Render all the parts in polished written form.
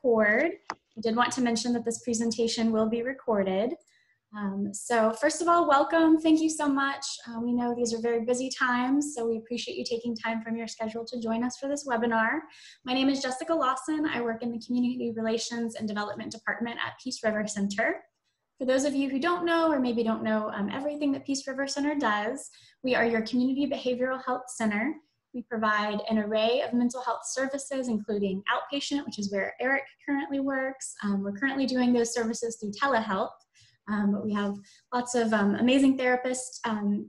record. I did want to mention that this presentation will be recorded. So first of all, welcome. Thank you so much. We know these are very busy times, so we appreciate you taking time from your schedule to join us for this webinar. My name is Jessica Lawson. I work in the Community Relations and Development Department at Peace River Center. For those of you who don't know or maybe don't know everything that Peace River Center does, we are your community behavioral health center. We provide an array of mental health services, including outpatient, which is where Eric currently works. We're currently doing those services through telehealth. But we have lots of amazing therapists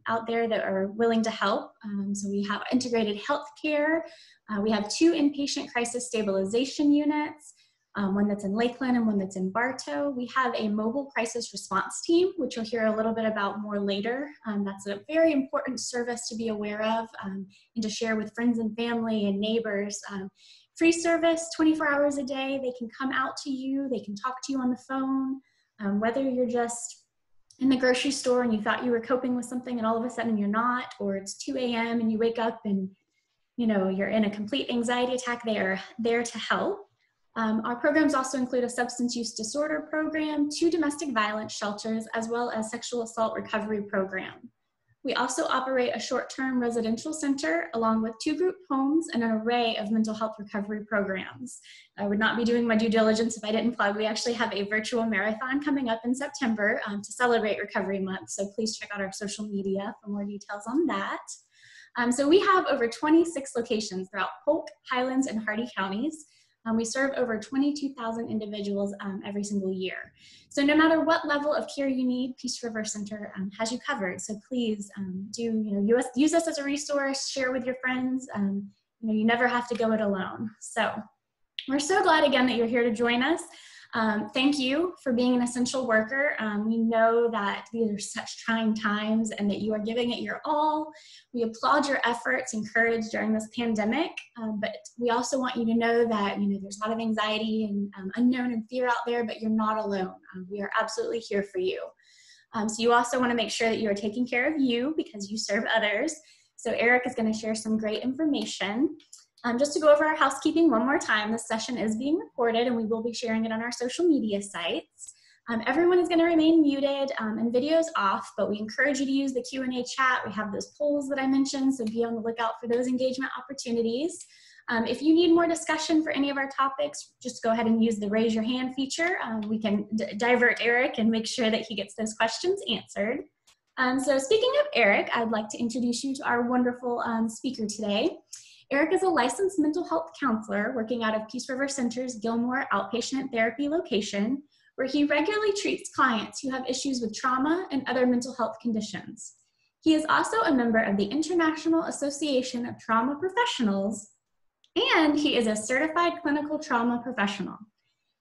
out there that are willing to help. So we have integrated health care. We have 2 inpatient crisis stabilization units, one that's in Lakeland and one that's in Bartow. We have a mobile crisis response team, which you'll hear a little bit about more later. That's a very important service to be aware of and to share with friends and family and neighbors. Free service, 24 hours a day. They can come out to you. They can talk to you on the phone. Whether you're just in the grocery store and you thought you were coping with something and all of a sudden you're not, or it's 2 a.m. and you wake up and you're in a complete anxiety attack, they are there to help. Our programs also include a substance use disorder program, 2 domestic violence shelters, as well as sexual assault recovery program. We also operate a short-term residential center along with 2 group homes and an array of mental health recovery programs. I would not be doing my due diligence if I didn't plug. We actually have a virtual marathon coming up in September to celebrate Recovery Month, so please check out our social media for more details on that. So we have over 26 locations throughout Polk, Highlands, and Hardee counties. We serve over 22,000 individuals every single year. So no matter what level of care you need, Peace River Center has you covered. So please use us as a resource, share with your friends. You never have to go it alone. So we're so glad again that you're here to join us. Thank you for being an essential worker. We know that these are such trying times and that you are giving it your all. We applaud your efforts and courage during this pandemic, but we also want you to know that there's a lot of anxiety and unknown and fear out there, but you're not alone. We are absolutely here for you. So you also want to make sure that you are taking care of you because you serve others. So Eric is going to share some great information. Just to go over our housekeeping one more time, this session is being recorded and we will be sharing it on our social media sites. Everyone is going to remain muted and videos off, but we encourage you to use the Q&A chat. We have those polls that I mentioned, so be on the lookout for those engagement opportunities. If you need more discussion for any of our topics, just go ahead and use the raise your hand feature. We can divert Eric and make sure that he gets those questions answered. So speaking of Eric, I'd like to introduce you to our wonderful speaker today. Eric is a licensed mental health counselor working out of Peace River Center's Gilmore Outpatient Therapy location, where he regularly treats clients who have issues with trauma and other mental health conditions. He is also a member of the International Association of Trauma Professionals, and he is a certified clinical trauma professional.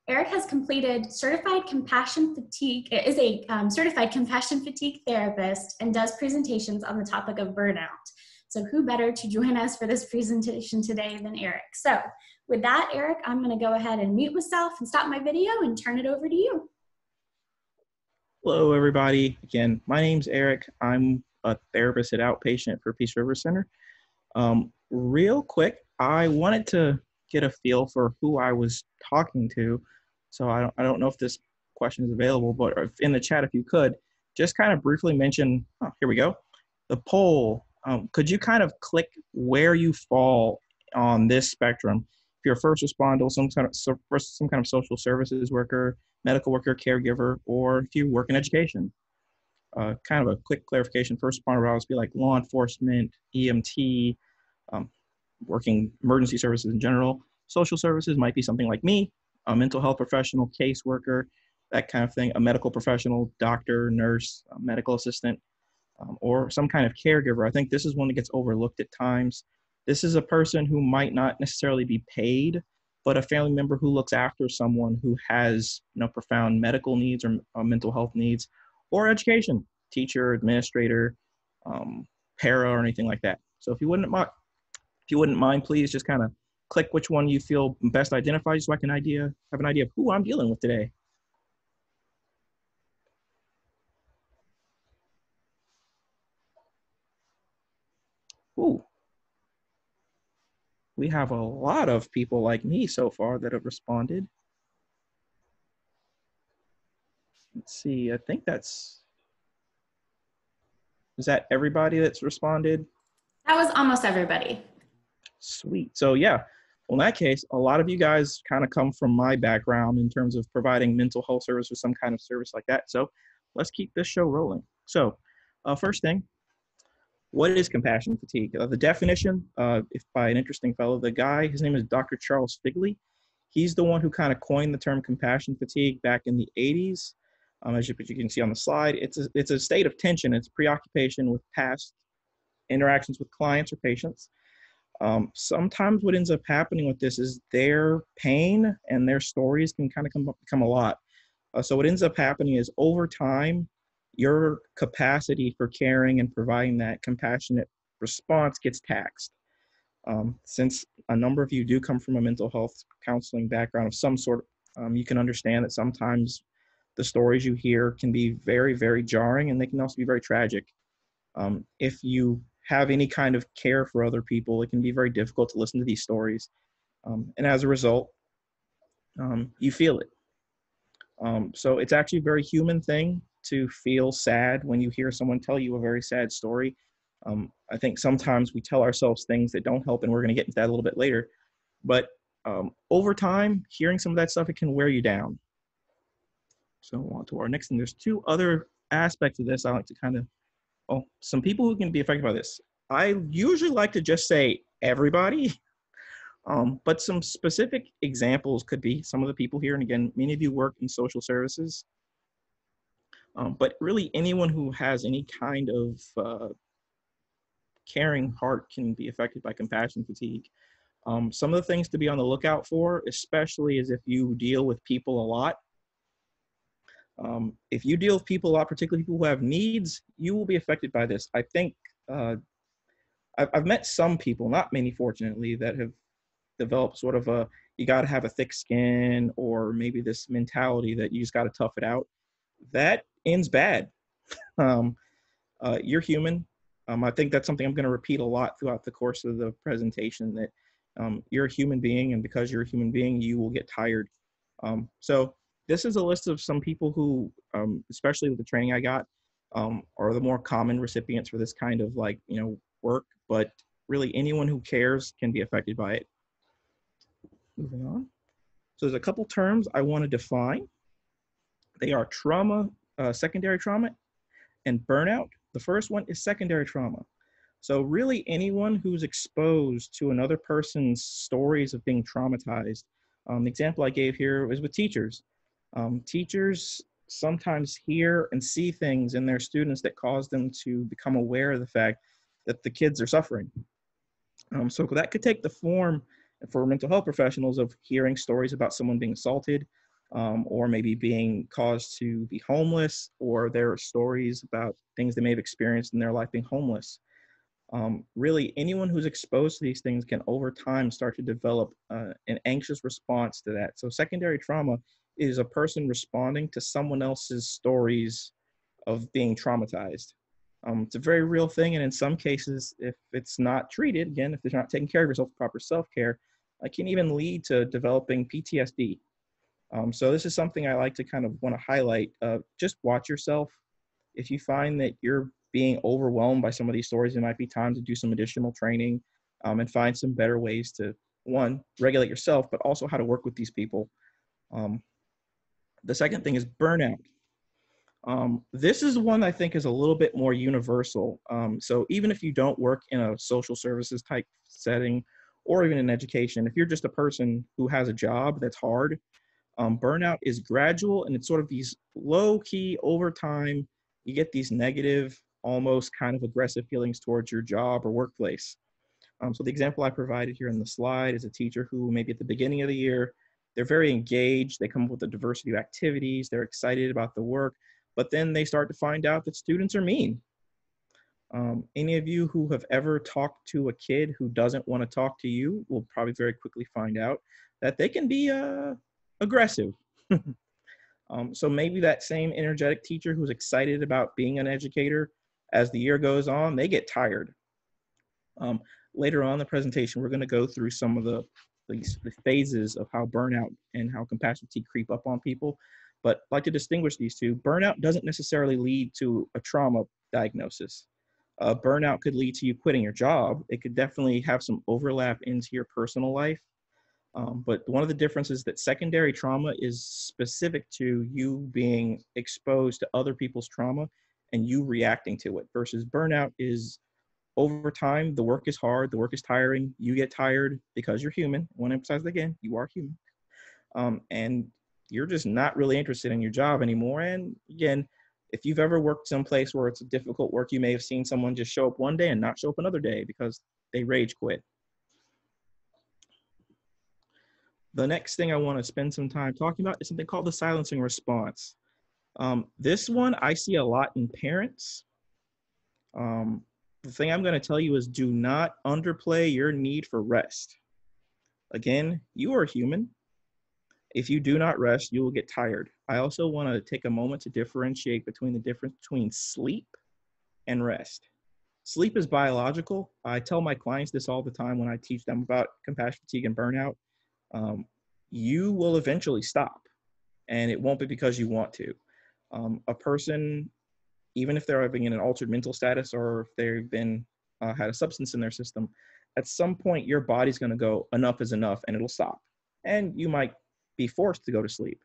Eric has completed certified compassion fatigue, is a certified compassion fatigue therapist and does presentations on the topic of burnout. So who better to join us for this presentation today than Eric? So with that, Eric, I'm going to go ahead and mute myself and stop my video and turn it over to you. Hello, everybody. Again, my name's Eric. I'm a therapist at Outpatient for Peace River Center. Real quick, I wanted to get a feel for who I was talking to. So I don't know if this question is available, but if in the chat, if you could, just kind of briefly mention, here we go, the poll. Could you kind of click where you fall on this spectrum? If you're a first responder, some kind of social services worker, medical worker, caregiver, or if you work in education. Kind of a quick clarification, first responder would always be like law enforcement, EMT, working emergency services in general. Social services might be something like me, a mental health professional, caseworker, that kind of thing, a medical professional, doctor, nurse, medical assistant. Or some kind of caregiver. I think this is one that gets overlooked at times. This is a person who might not necessarily be paid, but a family member who looks after someone who has profound medical needs or mental health needs, or education, teacher, administrator, para, or anything like that. So if you wouldn't mind, please just kind of click which one you feel best identifies so I can have an idea of who I'm dealing with today. Ooh. We have a lot of people like me so far that have responded. let's see, I think is that everybody that's responded? That was almost everybody. Sweet. So yeah, well, in that case, a lot of you guys kind of come from my background in terms of providing mental health service or some kind of service like that. So let's keep this show rolling. So first thing, what is compassion fatigue? The definition, if by an interesting fellow, the guy, his name is Dr. Charles Figley. He's the one who kind of coined the term compassion fatigue back in the 80s. As you can see on the slide, it's a state of tension. It's preoccupation with past interactions with clients or patients. Sometimes what ends up happening with this is their pain and their stories can kind of become a lot. So what ends up happening is over time, your capacity for caring and providing that compassionate response gets taxed. Since a number of you do come from a mental health counseling background of some sort, you can understand that sometimes the stories you hear can be very, very jarring, and they can also be very tragic. If you have any kind of care for other people, it can be very difficult to listen to these stories. And as a result, you feel it. So it's actually a very human thing to feel sad when you hear someone tell you a very sad story. I think sometimes we tell ourselves things that don't help, and we're going to get into that a little bit later. But over time, hearing some of that stuff, it can wear you down. So on to our next thing. There's two other aspects of this I like to kind of, some people who can be affected by this. I usually like to just say everybody. But some specific examples could be some of the people here, and again, many of you work in social services, but really anyone who has any kind of caring heart can be affected by compassion fatigue. Some of the things to be on the lookout for, especially is if you deal with people a lot. If you deal with people a lot, particularly people who have needs, you will be affected by this. I think I've met some people, not many fortunately, that have develop sort of you got to have a thick skin, or maybe this mentality that you just got to tough it out. That ends bad. You're human. I think that's something I'm going to repeat a lot throughout the course of the presentation, that you're a human being, and because you're a human being, you will get tired. So this is a list of some people who, especially with the training I got, are the more common recipients for this kind of work, but really anyone who cares can be affected by it. Moving on. So there's a couple terms I want to define. They are trauma, secondary trauma, and burnout. The first one is secondary trauma. So really anyone who's exposed to another person's stories of being traumatized. The example I gave here is with teachers. Teachers sometimes hear and see things in their students that cause them to become aware of the fact that the kids are suffering. So that could take the form for mental health professionals of hearing stories about someone being assaulted, or maybe being caused to be homeless, or there are stories about things they may have experienced in their life being homeless. Really, anyone who's exposed to these things can over time start to develop an anxious response to that. So secondary trauma is a person responding to someone else's stories of being traumatized. It's a very real thing, and in some cases, if it's not treated, again, if they're not taking care of yourself, proper self-care, it can even lead to developing PTSD. So this is something I like to kind of want to highlight. Just watch yourself. If you find that you're being overwhelmed by some of these stories, it might be time to do some additional training, and find some better ways to, one, regulate yourself, but also how to work with these people. The second thing is burnout. This is one I think is a little bit more universal. So even if you don't work in a social services type setting, or even in education, if you're just a person who has a job that's hard, burnout is gradual, and it's sort of these low key over time, you get these negative, almost kind of aggressive feelings towards your job or workplace. So the example I provided here in the slide is a teacher who maybe at the beginning of the year, they're very engaged, they come up with a diversity of activities, they're excited about the work, but then they start to find out that students are mean. Any of you who have ever talked to a kid who doesn't want to talk to you will probably very quickly find out that they can be aggressive. So maybe that same energetic teacher who's excited about being an educator, as the year goes on, they get tired. Later on in the presentation, we're going to go through some of the phases of how burnout and how compassion fatigue creep up on people. But I'd like to distinguish these two. Burnout doesn't necessarily lead to a trauma diagnosis. Burnout could lead to you quitting your job. It could definitely have some overlap into your personal life. But one of the differences is that secondary trauma is specific to you being exposed to other people's trauma and you reacting to it, versus burnout is over time, the work is hard, the work is tiring, you get tired because you're human. I want to emphasize that again, you are human. And you're just not really interested in your job anymore. And again, if you've ever worked someplace where it's a difficult work, you may have seen someone just show up one day and not show up another day because they rage quit. The next thing I want to spend some time talking about is something called the silencing response. This one I see a lot in parents. The thing I'm going to tell you is do not underplay your need for rest. Again, you are human. If you do not rest, you will get tired. I also want to take a moment to differentiate between the difference between sleep and rest. Sleep is biological. I tell my clients this all the time when I teach them about compassion fatigue and burnout. You will eventually stop, and it won't be because you want to. A person, even if they're having an altered mental status or if they've been had a substance in their system, at some point your body's going to go, enough is enough, and it'll stop. And you might be forced to go to sleep.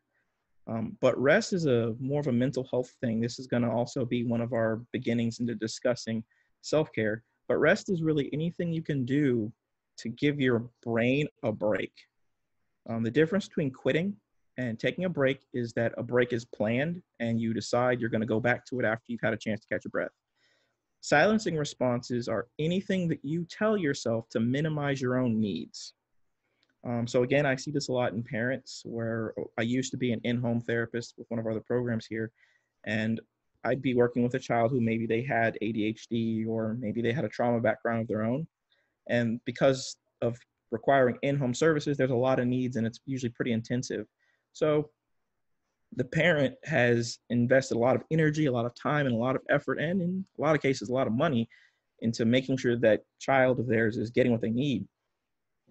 But rest is more of a mental health thing. This is going to also be one of our beginnings into discussing self-care. But rest is really anything you can do to give your brain a break. The difference between quitting and taking a break is that a break is planned and you decide you're going to go back to it after you've had a chance to catch your breath. Silencing responses are anything that you tell yourself to minimize your own needs. So again, I see this a lot in parents where I used to be an in-home therapist with one of our other programs here, and I'd be working with a child who maybe they had ADHD or maybe they had a trauma background of their own. And because of requiring in-home services, there's a lot of needs and it's usually pretty intensive. So the parent has invested a lot of energy, a lot of time, and a lot of effort, and in a lot of cases, a lot of money into making sure that child of theirs is getting what they need.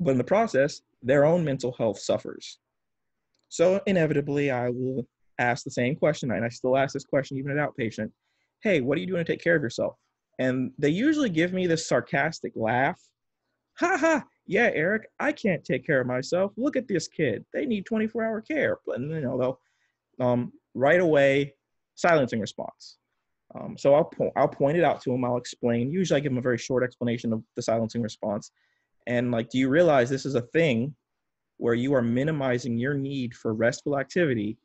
But in the process, their own mental health suffers. So inevitably, I will ask the same question, and I still ask this question even at outpatient. Hey, what are you doing to take care of yourself? And they usually give me this sarcastic laugh. Ha ha, yeah, Eric, I can't take care of myself. Look at this kid. They need 24-hour care. And they'll right away, silencing response. So I'll point it out to them. I'll explain. Usually I give them a very short explanation of the silencing response. And do you realize this is a thing where you are minimizing your need for restful activity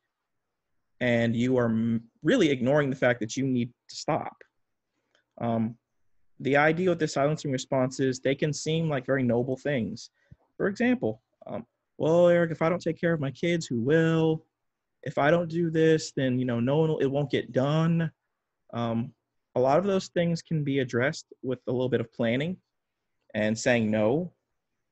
and you are really ignoring the fact that you need to stop? The idea with the silencing responses, they can seem like very noble things. For example, well, Eric, if I don't take care of my kids, who will? If I don't do this, then, no one it won't get done. A lot of those things can be addressed with a little bit of planning and saying no.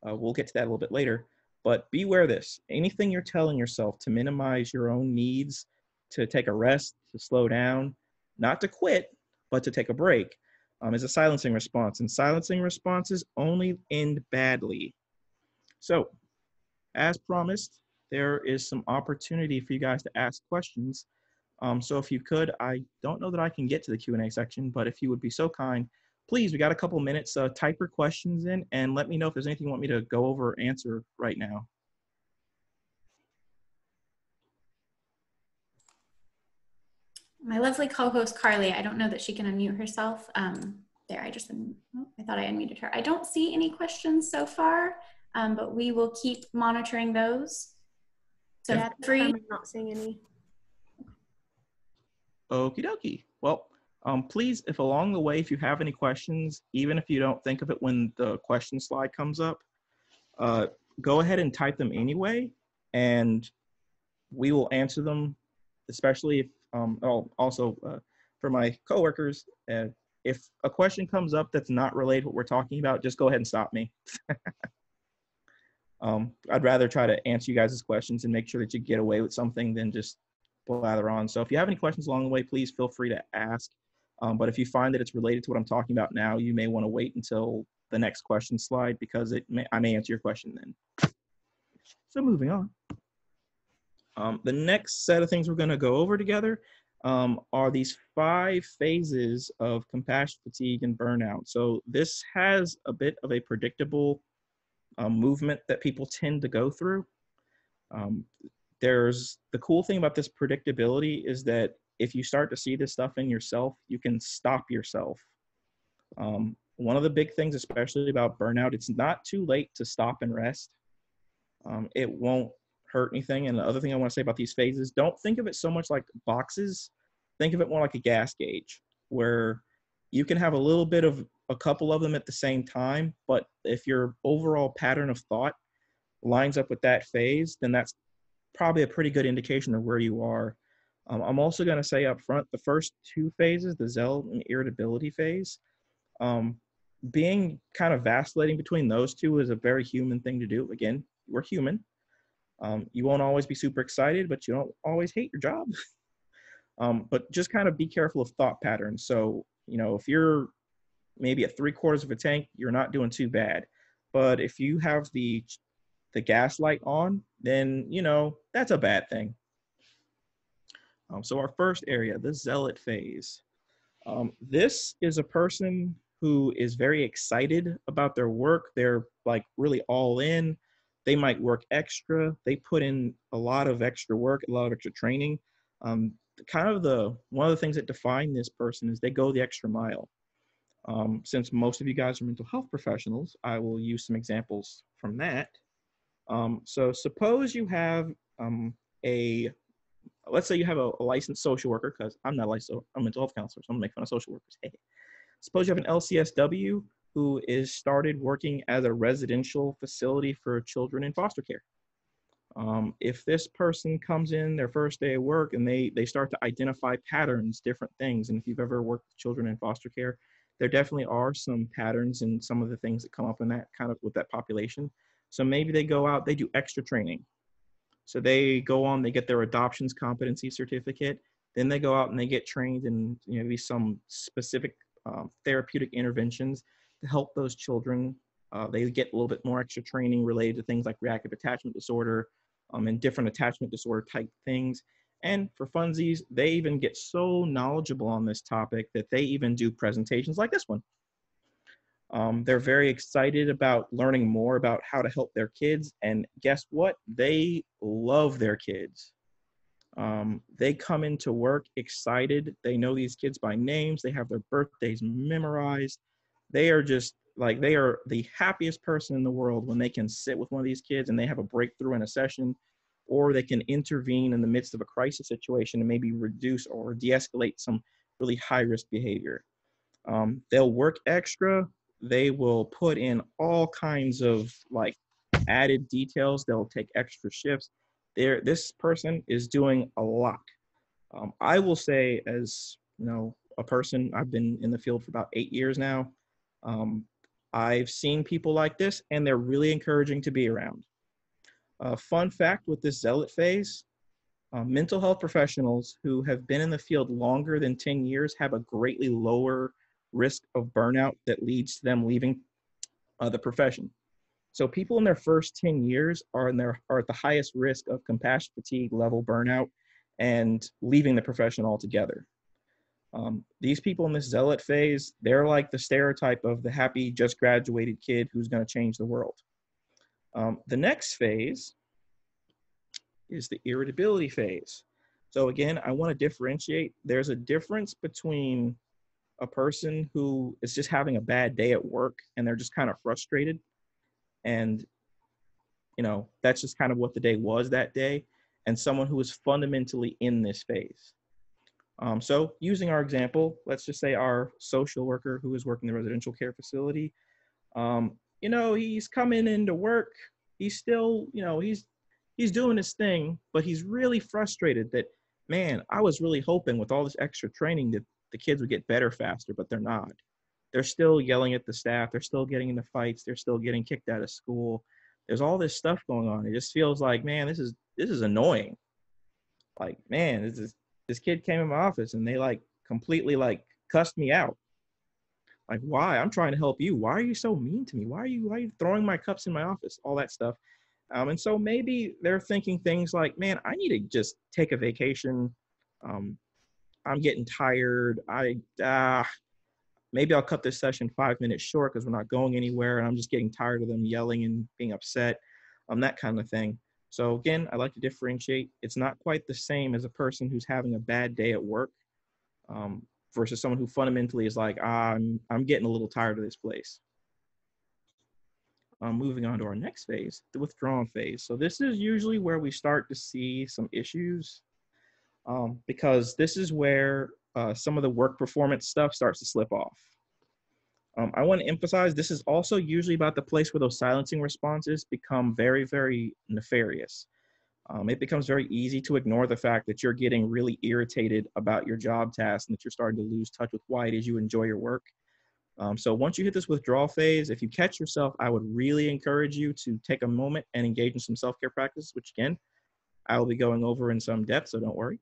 We'll get to that a little bit later. But beware of this. Anything you're telling yourself to minimize your own needs, to take a rest, to slow down, not to quit, but to take a break, is a silencing response. And silencing responses only end badly. So, as promised, there is some opportunity for you guys to ask questions. So if you could, I don't know that I can get to the Q&A section, but if you would be so kind, please, we got a couple minutes, type your questions in and let me know if there's anything you want me to go over or answer right now. My lovely co-host, Carly, I don't know that she can unmute herself. There, I thought I unmuted her. I don't see any questions so far, but we will keep monitoring those. So yeah, I'm not seeing any. Okie dokie. Well, please, if along the way, if you have any questions, even if you don't think of it when the question slide comes up, go ahead and type them anyway, and we will answer them, especially if, also for my coworkers, if a question comes up that's not related to what we're talking about, just go ahead and stop me. I'd rather try to answer you guys' questions and make sure that you get away with something than just blather on. So if you have any questions along the way, please feel free to ask. But if you find that it's related to what I'm talking about now, you may want to wait until the next question slide because I may answer your question then. So moving on. The next set of things we're going to go over together are these 5 phases of compassion fatigue and burnout. So this has a bit of a predictable movement that people tend to go through. There's the cool thing about this predictability is that if you start to see this stuff in yourself, you can stop yourself. One of the big things, especially about burnout, it's not too late to stop and rest. It won't hurt anything. And the other thing I want to say about these phases, don't think of it so much like boxes. Think of it more like a gas gauge, where you can have a little bit of a couple of them at the same time. But if your overall pattern of thought lines up with that phase, then that's probably a pretty good indication of where you are. I'm also going to say up front, the first 2 phases, the zealot and irritability phase, being kind of vacillating between those two is a very human thing to do. Again, we're human. You won't always be super excited, but you don't always hate your job. But just kind of be careful of thought patterns. So, if you're maybe at 3/4 of a tank, you're not doing too bad. But if you have the gas light on, then, that's a bad thing. So our first area, the zealot phase. This is a person who is very excited about their work. They're like really all in. They might work extra. They put in a lot of extra work, a lot of extra training. One of the things that define this person is they go the extra mile. Since most of you guys are mental health professionals, I will use some examples from that. So suppose you have let's say you have a licensed social worker, because I'm not licensed, I'm a mental health counselor, so I'm gonna make fun of social workers. Hey. Suppose you have an LCSW who is started working as a residential facility for children in foster care. If this person comes in their first day of work and they start to identify patterns, different things, and if you've ever worked with children in foster care, there definitely are some patterns in some of the things that come up in that kind of with that population. So maybe they go out, they do extra training. So they go on, they get their adoptions competency certificate, then they go out and they get trained in maybe some specific therapeutic interventions to help those children. They get a little bit more extra training related to things like reactive attachment disorder and different attachment disorder type things. And for funsies, they even get so knowledgeable on this topic that they even do presentations like this one. They're very excited about learning more about how to help their kids. And guess what? They love their kids. They come into work excited. They know these kids by names. They have their birthdays memorized. They are just like, they are the happiest person in the world when they can sit with one of these kids and they have a breakthrough in a session, or they can intervene in the midst of a crisis situation and maybe reduce or de-escalate some really high-risk behavior. They'll work extra. They will put in all kinds of like added details. They'll take extra shifts. This person is doing a lot. I will say, as a person, I've been in the field for about 8 years now. I've seen people like this, and they're really encouraging to be around. Fun fact with this zealot phase, mental health professionals who have been in the field longer than 10 years have a greatly lower risk of burnout that leads to them leaving the profession. So people in their first 10 years are at the highest risk of compassion fatigue level burnout and leaving the profession altogether. These people in this zealot phase, they're like the stereotype of the happy, just graduated kid who's going to change the world. The next phase is the irritability phase. So again, I want to differentiate. There's a difference between a person who is just having a bad day at work and they're just kind of frustrated, and that's just kind of what the day was that day, and someone who is fundamentally in this phase. So using our example, let's just say our social worker who is working in the residential care facility, he's coming into work, he's still, he's doing his thing, but he's really frustrated that, man, I was really hoping with all this extra training that the kids would get better faster, but they're not. They're still yelling at the staff. They're still getting into fights. They're still getting kicked out of school. There's all this stuff going on. It just feels like, man, this is annoying. Like, man, this kid came in my office and they like completely like cussed me out. Like, why? I'm trying to help you. Why are you so mean to me? Why are you throwing my cups in my office? All that stuff. And so maybe they're thinking things like, man, I need to just take a vacation. Um, I'm getting tired. Maybe I'll cut this session 5 minutes short because we're not going anywhere, and I'm just getting tired of them yelling and being upset, that kind of thing. So again, I like to differentiate. It's not quite the same as a person who's having a bad day at work, um, versus someone who fundamentally is like, I'm getting a little tired of this place. Moving on to our next phase, the withdrawn phase. So this is usually where we start to see some issues, because this is where some of the work performance stuff starts to slip off. I want to emphasize this is also usually about the place where those silencing responses become very, very nefarious. It becomes very easy to ignore the fact that you're getting really irritated about your job task and that you're starting to lose touch with why it is you enjoy your work. So once you hit this withdrawal phase, if you catch yourself, I would really encourage you to take a moment and engage in some self-care practices, which again, I will be going over in some depth, so don't worry.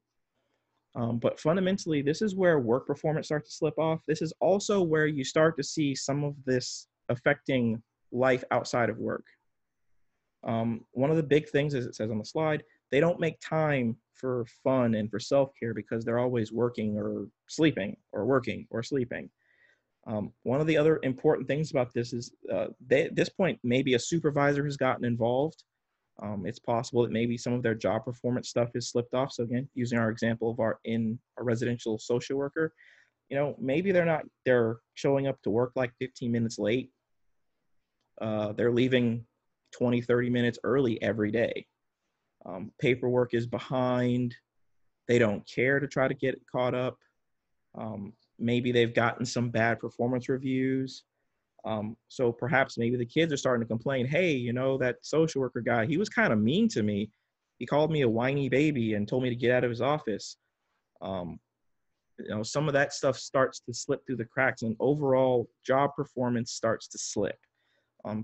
But fundamentally, this is where work performance starts to slip off. This is also where you start to see some of this affecting life outside of work. One of the big things, as it says on the slide, they don't make time for fun and for self-care because they're always working or sleeping or working or sleeping. One of the other important things about this is at this point, maybe a supervisor has gotten involved. It's possible that maybe some of their job performance stuff is slipped off. So again, using our example of our residential social worker, maybe they're showing up to work like 15 minutes late. They're leaving 20, 30 minutes early every day. Paperwork is behind. They don't care to try to get caught up. Maybe they've gotten some bad performance reviews. So perhaps maybe the kids are starting to complain, hey, that social worker guy, he was kind of mean to me. He called me a whiny baby and told me to get out of his office. Some of that stuff starts to slip through the cracks and overall job performance starts to slip.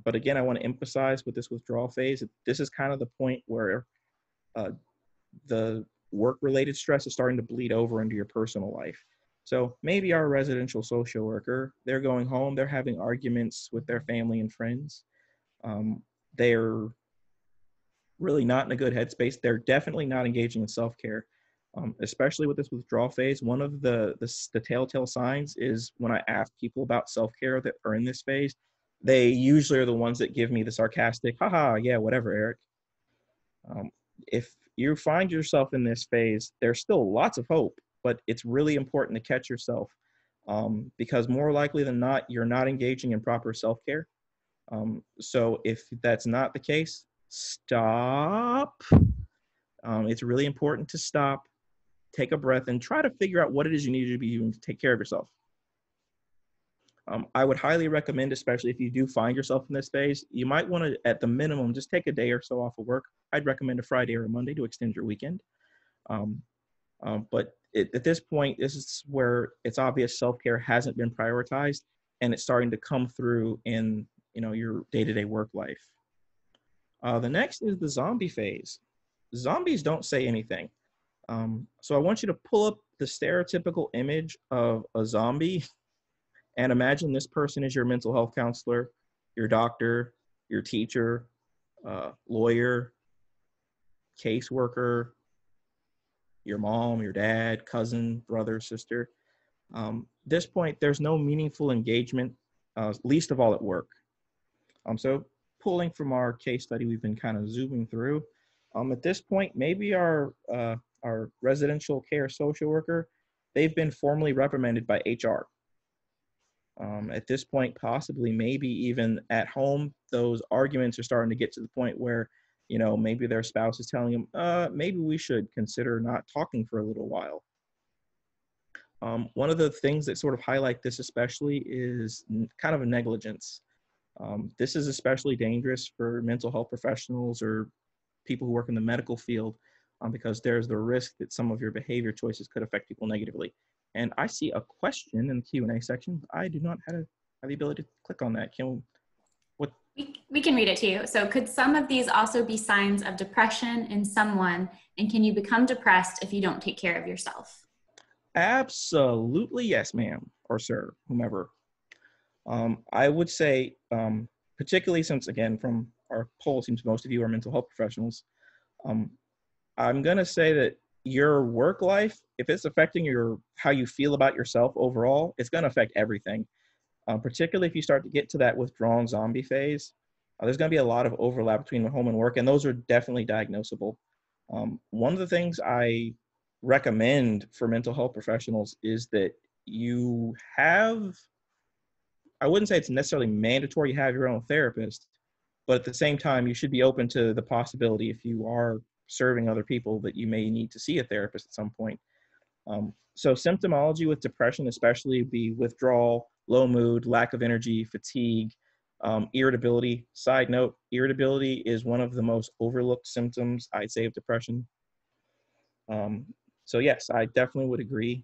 But again, I want to emphasize with this withdrawal phase, this is kind of the point where the work-related stress is starting to bleed over into your personal life. So maybe our residential social worker, they're going home, they're having arguments with their family and friends. They're really not in a good headspace. They're definitely not engaging in self-care, especially with this withdrawal phase. One of the telltale signs is when I ask people about self-care that are in this phase, they usually are the ones that give me the sarcastic, haha, yeah, whatever, Eric. If you find yourself in this phase, there's still lots of hope, but it's really important to catch yourself, because more likely than not, you're not engaging in proper self-care. So if that's not the case, stop. It's really important to stop, take a breath, and try to figure out what it is you need to be doing to take care of yourself. I would highly recommend, especially if you do find yourself in this phase, you might want to, at the minimum, just take a day or so off of work. I'd recommend a Friday or a Monday to extend your weekend. But at this point, this is where it's obvious self-care hasn't been prioritized, and it's starting to come through in your day-to-day work life. The next is the zombie phase. Zombies don't say anything. So I want you to pull up the stereotypical image of a zombie and imagine this person is your mental health counselor, your doctor, your teacher, lawyer, caseworker, your mom, your dad, cousin, brother, sister. This point, there's no meaningful engagement, least of all at work. So pulling from our case study, we've been kind of zooming through. At this point, maybe our residential care social worker, they've been formally reprimanded by HR. At this point, possibly, maybe even at home, those arguments are starting to get to the point where, maybe their spouse is telling them, maybe we should consider not talking for a little while. One of the things that sort of highlight this especially is kind of a negligence. This is especially dangerous for mental health professionals or people who work in the medical field, because there's the risk that some of your behavior choices could affect people negatively. And I see a question in the Q&A section. I do not have the ability to click on that. We can read it to you. So could some of these also be signs of depression in someone? And can you become depressed if you don't take care of yourself? Absolutely yes, ma'am, or sir, whomever. I would say, particularly since, again, from our poll seems most of you are mental health professionals. I'm going to say that your work life, if it's affecting how you feel about yourself overall, it's going to affect everything. Particularly if you start to get to that withdrawn zombie phase, there's going to be a lot of overlap between home and work, and those are definitely diagnosable. One of the things I recommend for mental health professionals is that you have, I wouldn't say it's necessarily mandatory you have your own therapist, but at the same time, you should be open to the possibility, if you are serving other people, that you may need to see a therapist at some point. So symptomology with depression especially would be withdrawal, low mood, lack of energy, fatigue, irritability. Side note, irritability is one of the most overlooked symptoms, I'd say, of depression. So yes, I definitely would agree.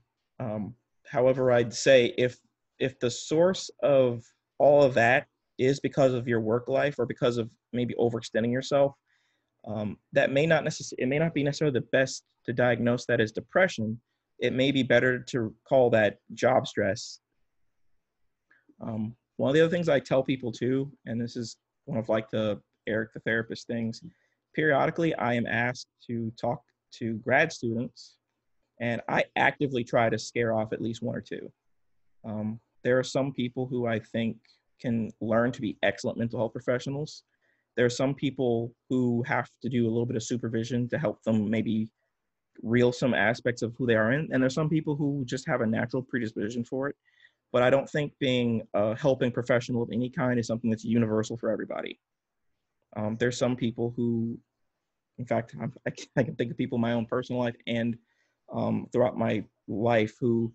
However, I'd say if the source of all of that is because of your work life or because of maybe overextending yourself, that may not be necessarily the best to diagnose that as depression. It may be better to call that job stress. One of the other things I tell people too, and this is one of like the Eric the therapist things, periodically I am asked to talk to grad students, and I actively try to scare off at least one or two. There are some people who I think can learn to be excellent mental health professionals. There are some people who have to do a little bit of supervision to help them maybe reel some aspects of who they are in. And there's some people who just have a natural predisposition for it. But I don't think being a helping professional of any kind is something that's universal for everybody. There's some people who, in fact, I can think of people in my own personal life and throughout my life who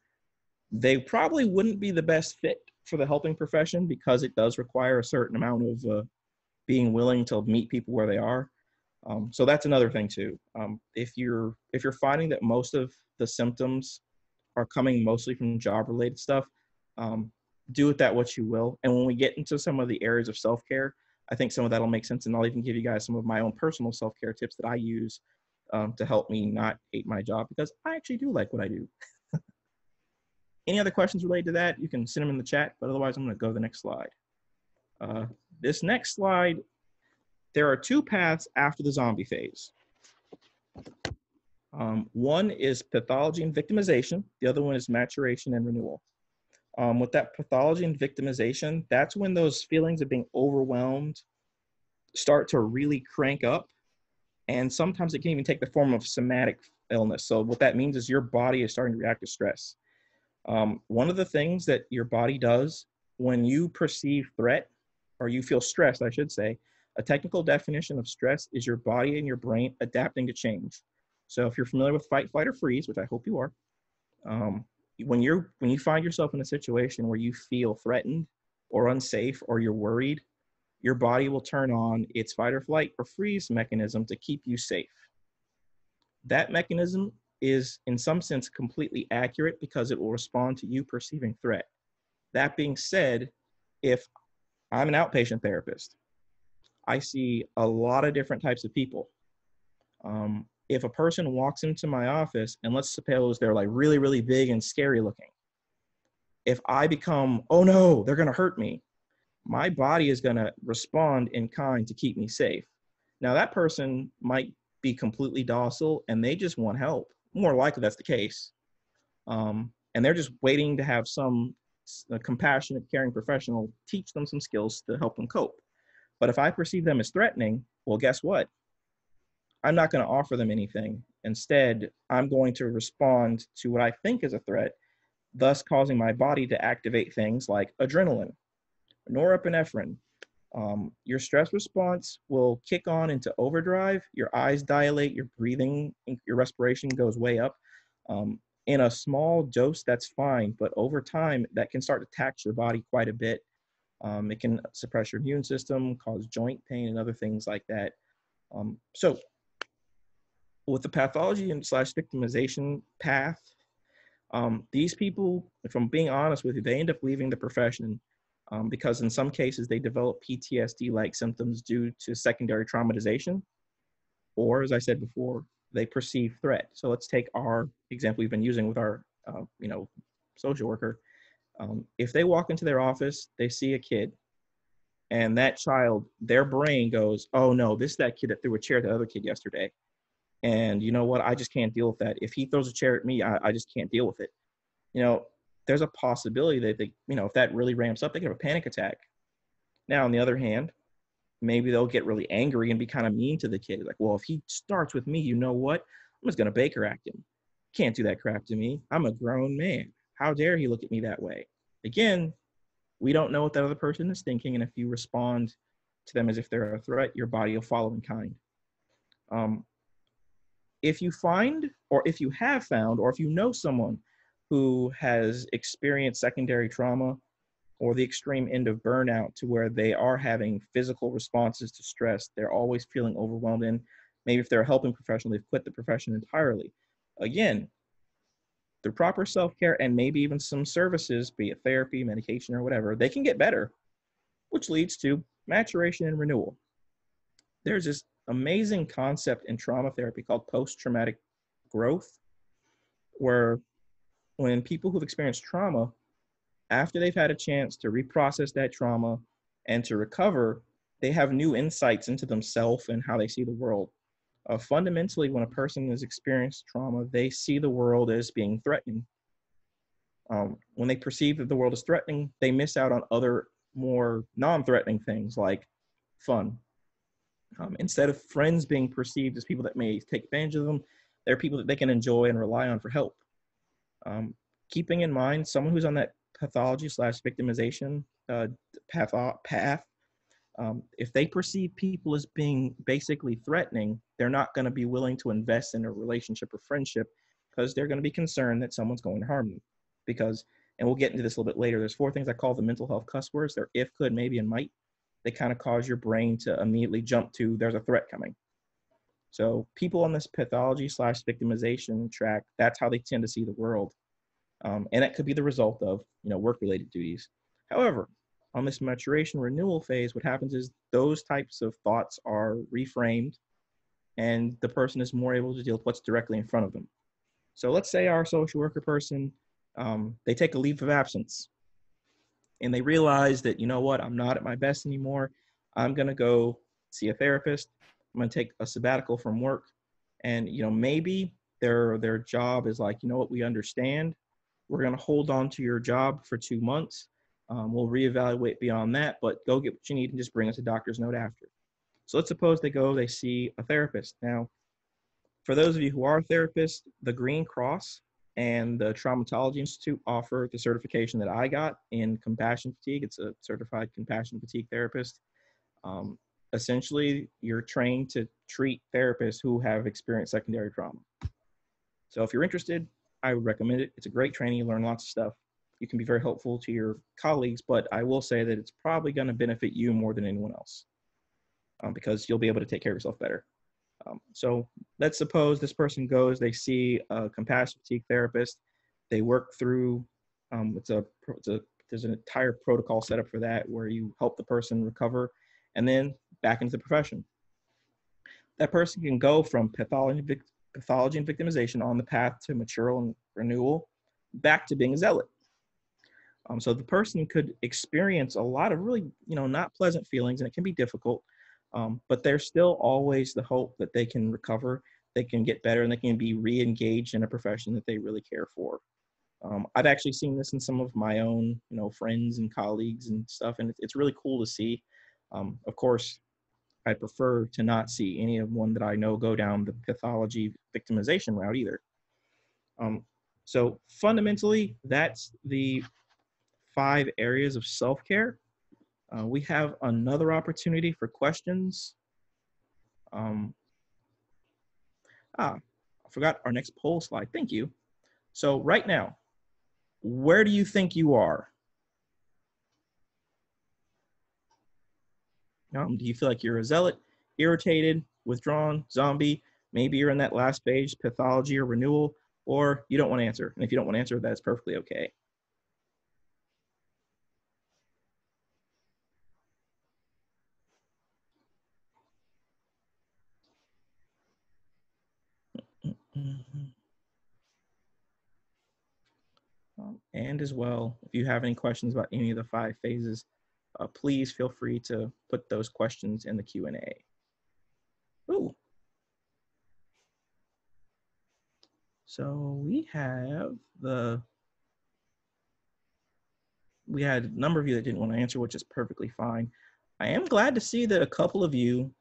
they probably wouldn't be the best fit for the helping profession because it does require a certain amount of being willing to meet people where they are. So that's another thing too. If you're finding that most of the symptoms are coming mostly from job related stuff, do with that what you will. And when we get into some of the areas of self-care, I think some of that'll make sense. And I'll even give you guys some of my own personal self-care tips that I use to help me not hate my job, because I actually do like what I do. Any other questions related to that, you can send them in the chat, but otherwise I'm going to go to the next slide. This next slide, there are two paths after the zombie phase. One is pathology and victimization. The other one is maturation and renewal. With that pathology and victimization, that's when those feelings of being overwhelmed start to really crank up. And sometimes it can even take the form of somatic illness. So what that means is your body is starting to react to stress. One of the things that your body does when you perceive threat, or you feel stressed, I should say, a technical definition of stress is your body and your brain adapting to change. So if you're familiar with fight, flight, or freeze, which I hope you are, when you find yourself in a situation where you feel threatened or unsafe or you're worried, your body will turn on its fight or flight or freeze mechanism to keep you safe. That mechanism is in some sense completely accurate because it will respond to you perceiving threat. That being said, if I'm an outpatient therapist, I see a lot of different types of people. If a person walks into my office, and let's suppose they're like really, really big and scary looking, if I become, oh no, they're going to hurt me, my body is going to respond in kind to keep me safe. Now that person might be completely docile and they just want help. More likely that's the case. And they're just waiting to have some compassionate, caring professional teach them some skills to help them cope. But if I perceive them as threatening, well, guess what? I'm not going to offer them anything. Instead, I'm going to respond to what I think is a threat, thus causing my body to activate things like adrenaline, norepinephrine. Your stress response will kick on into overdrive. Your eyes dilate, your breathing, your respiration goes way up. In a small dose, that's fine, but over time, that can start to tax your body quite a bit. It can suppress your immune system, cause joint pain, and other things like that. So with the pathology and / victimization path, these people, if I'm being honest with you, they end up leaving the profession because in some cases they develop PTSD-like symptoms due to secondary traumatization, or as I said before, they perceive threat. So let's take our example we've been using with our, social worker. If they walk into their office, they see a kid, And that child, their brain goes, oh no, this is that kid that threw a chair at the other kid yesterday. And you know what? I just can't deal with that. If he throws a chair at me, I just can't deal with it. You know, there's a possibility that they, you know, if that really ramps up, they could have a panic attack. Now, on the other hand, maybe they'll get really angry and be kind of mean to the kid. Like, well, if he starts with me, you know what? I'm just going to Baker act him. Can't do that crap to me. I'm a grown man. How dare he look at me that way? Again, we don't know what that other person is thinking. And if you respond to them as if they're a threat, your body will follow in kind. If you find, or if you have found, or if you know someone who has experienced secondary trauma or the extreme end of burnout to where they are having physical responses to stress, they're always feeling overwhelmed, and maybe if they're a helping professional, they've quit the profession entirely. Again, through proper self-care and maybe even some services, be it therapy, medication, or whatever, they can get better, which leads to maturation and renewal. There's this amazing concept in trauma therapy called post-traumatic growth, where when people who've experienced trauma, after they've had a chance to reprocess that trauma and to recover, they have new insights into themselves and how they see the world. Fundamentally, when a person has experienced trauma, they see the world as being threatening. When they perceive that the world is threatening, they miss out on other more non-threatening things like fun. Instead of friends being perceived as people that may take advantage of them, they're people that they can enjoy and rely on for help. Keeping in mind, someone who's on that pathology / victimization path, if they perceive people as being basically threatening, they're not going to be willing to invest in a relationship or friendship because they're going to be concerned that someone's going to harm them. Because, and we'll get into this a little bit later, there's 4 things I call the mental health cuss words. They're if, could, maybe, and might. They kind of cause your brain to immediately jump to there's a threat coming. So people on this pathology / victimization track, that's how they tend to see the world. And that could be the result of, you know, work-related duties. However, on this maturation renewal phase, what happens is those types of thoughts are reframed and the person is more able to deal with what's directly in front of them. So let's say our social worker person, they take a leave of absence and they realize that, you know what, I'm not at my best anymore. I'm going to go see a therapist. I'm going to take a sabbatical from work. And, you know, maybe their job is like, you know what, we understand. We're going to hold on to your job for 2 months. We'll reevaluate beyond that, but go get what you need and just bring us a doctor's note after. So let's suppose they see a therapist. Now, for those of you who are therapists, the Green Cross and the Traumatology Institute offer the certification that I got in compassion fatigue. It's a certified compassion fatigue therapist. Essentially, you're trained to treat therapists who have experienced secondary trauma. So if you're interested, I would recommend it. It's a great training. You learn lots of stuff. You can be very helpful to your colleagues, but I will say that it's probably going to benefit you more than anyone else because you'll be able to take care of yourself better. So let's suppose this person goes, they see a compassion fatigue therapist, they work through, there's an entire protocol set up for that where you help the person recover and then back into the profession. That person can go from pathology and victimization on the path to mature and renewal back to being a zealot. So the person could experience a lot of really, you know, not pleasant feelings, and it can be difficult. But there's still always the hope that they can recover, they can get better, and they can be re-engaged in a profession that they really care for. I've actually seen this in some of my own, you know, friends and colleagues and stuff, and it's really cool to see. Of course, I prefer to not see any of one that I know go down the pathology victimization route either. So fundamentally, that's the 5 areas of self-care. We have another opportunity for questions. I forgot our next poll slide. Thank you. So right now, where do you think you are? Do you feel like you're a zealot, irritated, withdrawn, zombie? Maybe you're in that last page, pathology or renewal, or you don't want to answer. And if you don't want to answer, that's perfectly okay. And as well, if you have any questions about any of the 5 phases, please feel free to put those questions in the Q&A. Ooh. So we had a number of you that didn't want to answer, which is perfectly fine. I am glad to see that a couple of you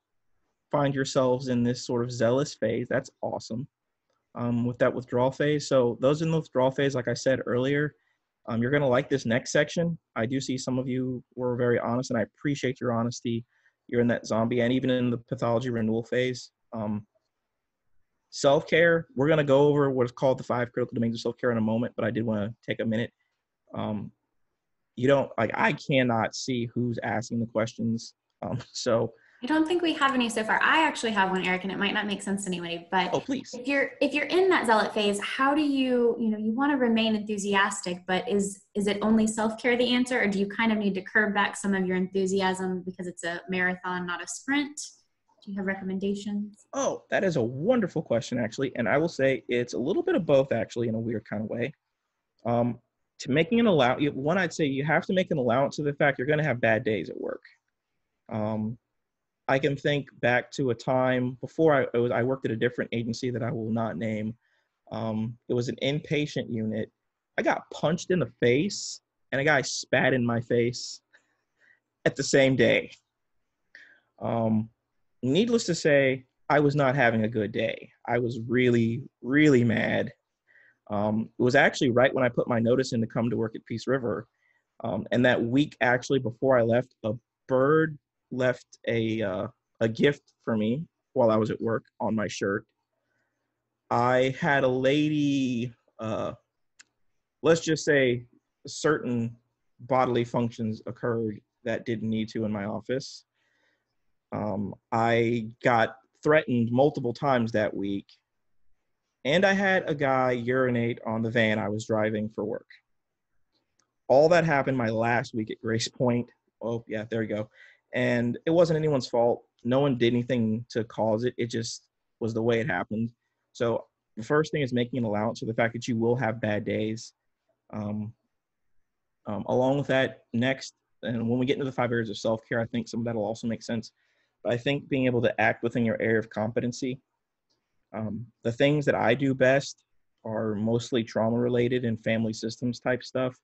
find yourselves in this sort of zealous phase. That's awesome. With that withdrawal phase. So those in the withdrawal phase, like I said earlier, you're going to like this next section. I do see some of you were very honest, and I appreciate your honesty. You're in that zombie and even in the pathology renewal phase. Self-care, we're going to go over what's called the 5 critical domains of self-care in a moment, but I did want to take a minute. I cannot see who's asking the questions. So I don't think we have any so far. I actually have one, Eric, and it might not make sense to anybody, but please. If you're in that zealot phase, how do you want to remain enthusiastic, but is it only self-care the answer, or do you kind of need to curb back some of your enthusiasm because it's a marathon, not a sprint? Do you have recommendations? Oh, that is a wonderful question, actually. And I will say it's a little bit of both, actually, in a weird kind of way. To making an allowance, one, I'd say you have to make an allowance to the fact you're going to have bad days at work. I can think back to a time before I worked at a different agency that I will not name. It was an inpatient unit. I got punched in the face and a guy spat in my face at the same day. Needless to say, I was not having a good day. I was really, really mad. It was actually right when I put my notice in to come to work at Peace River. And that week, actually, before I left, a bird left a gift for me while I was at work on my shirt. I had a lady, let's just say certain bodily functions occurred that didn't need to in my office. I got threatened multiple times that week, and I had a guy urinate on the van I was driving for work. All that happened my last week at Grace Point. Oh, yeah, there you go. And it wasn't anyone's fault. No one did anything to cause it. It just was the way it happened. So the first thing is making an allowance for the fact that you will have bad days. Along with that, next, and when we get into the 5 areas of self-care, I think some of that will also make sense. But I think being able to act within your area of competency. The things that I do best are mostly trauma-related and family systems type stuff.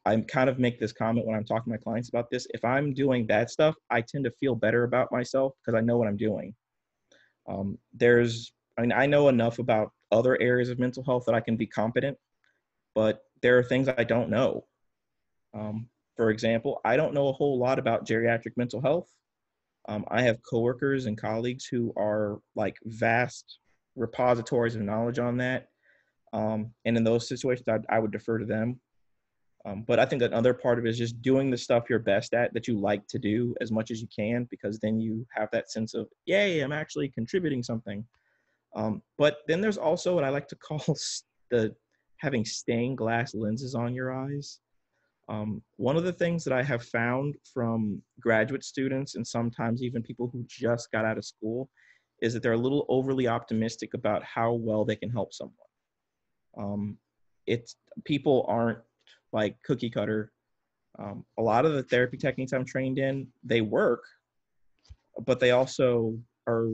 I kind of make this comment when I'm talking to my clients about this. If I'm doing that stuff, I tend to feel better about myself because I know what I'm doing. I know enough about other areas of mental health that I can be competent, but there are things I don't know. For example, I don't know a whole lot about geriatric mental health. I have coworkers and colleagues who are like vast repositories of knowledge on that. And in those situations, I would defer to them. But I think another part of it is just doing the stuff you're best at that you like to do as much as you can, because then you have that sense of, yay, I'm actually contributing something. But then there's also what I like to call having stained glass lenses on your eyes. One of the things that I have found from graduate students and sometimes even people who just got out of school is that they're a little overly optimistic about how well they can help someone. People aren't like cookie cutter. A lot of the therapy techniques I'm trained in, they work, but they also are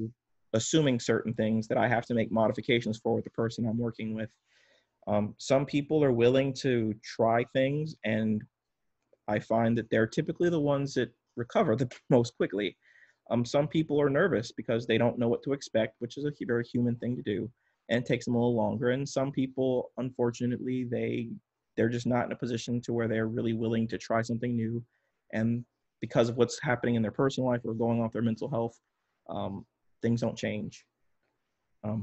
assuming certain things that I have to make modifications for with the person I'm working with. Some people are willing to try things, and I find that they're typically the ones that recover the most quickly. Some people are nervous because they don't know what to expect, which is a very human thing to do, and it takes them a little longer. And some people, unfortunately, they're just not in a position to where they're really willing to try something new. And because of what's happening in their personal life or going off their mental health, things don't change.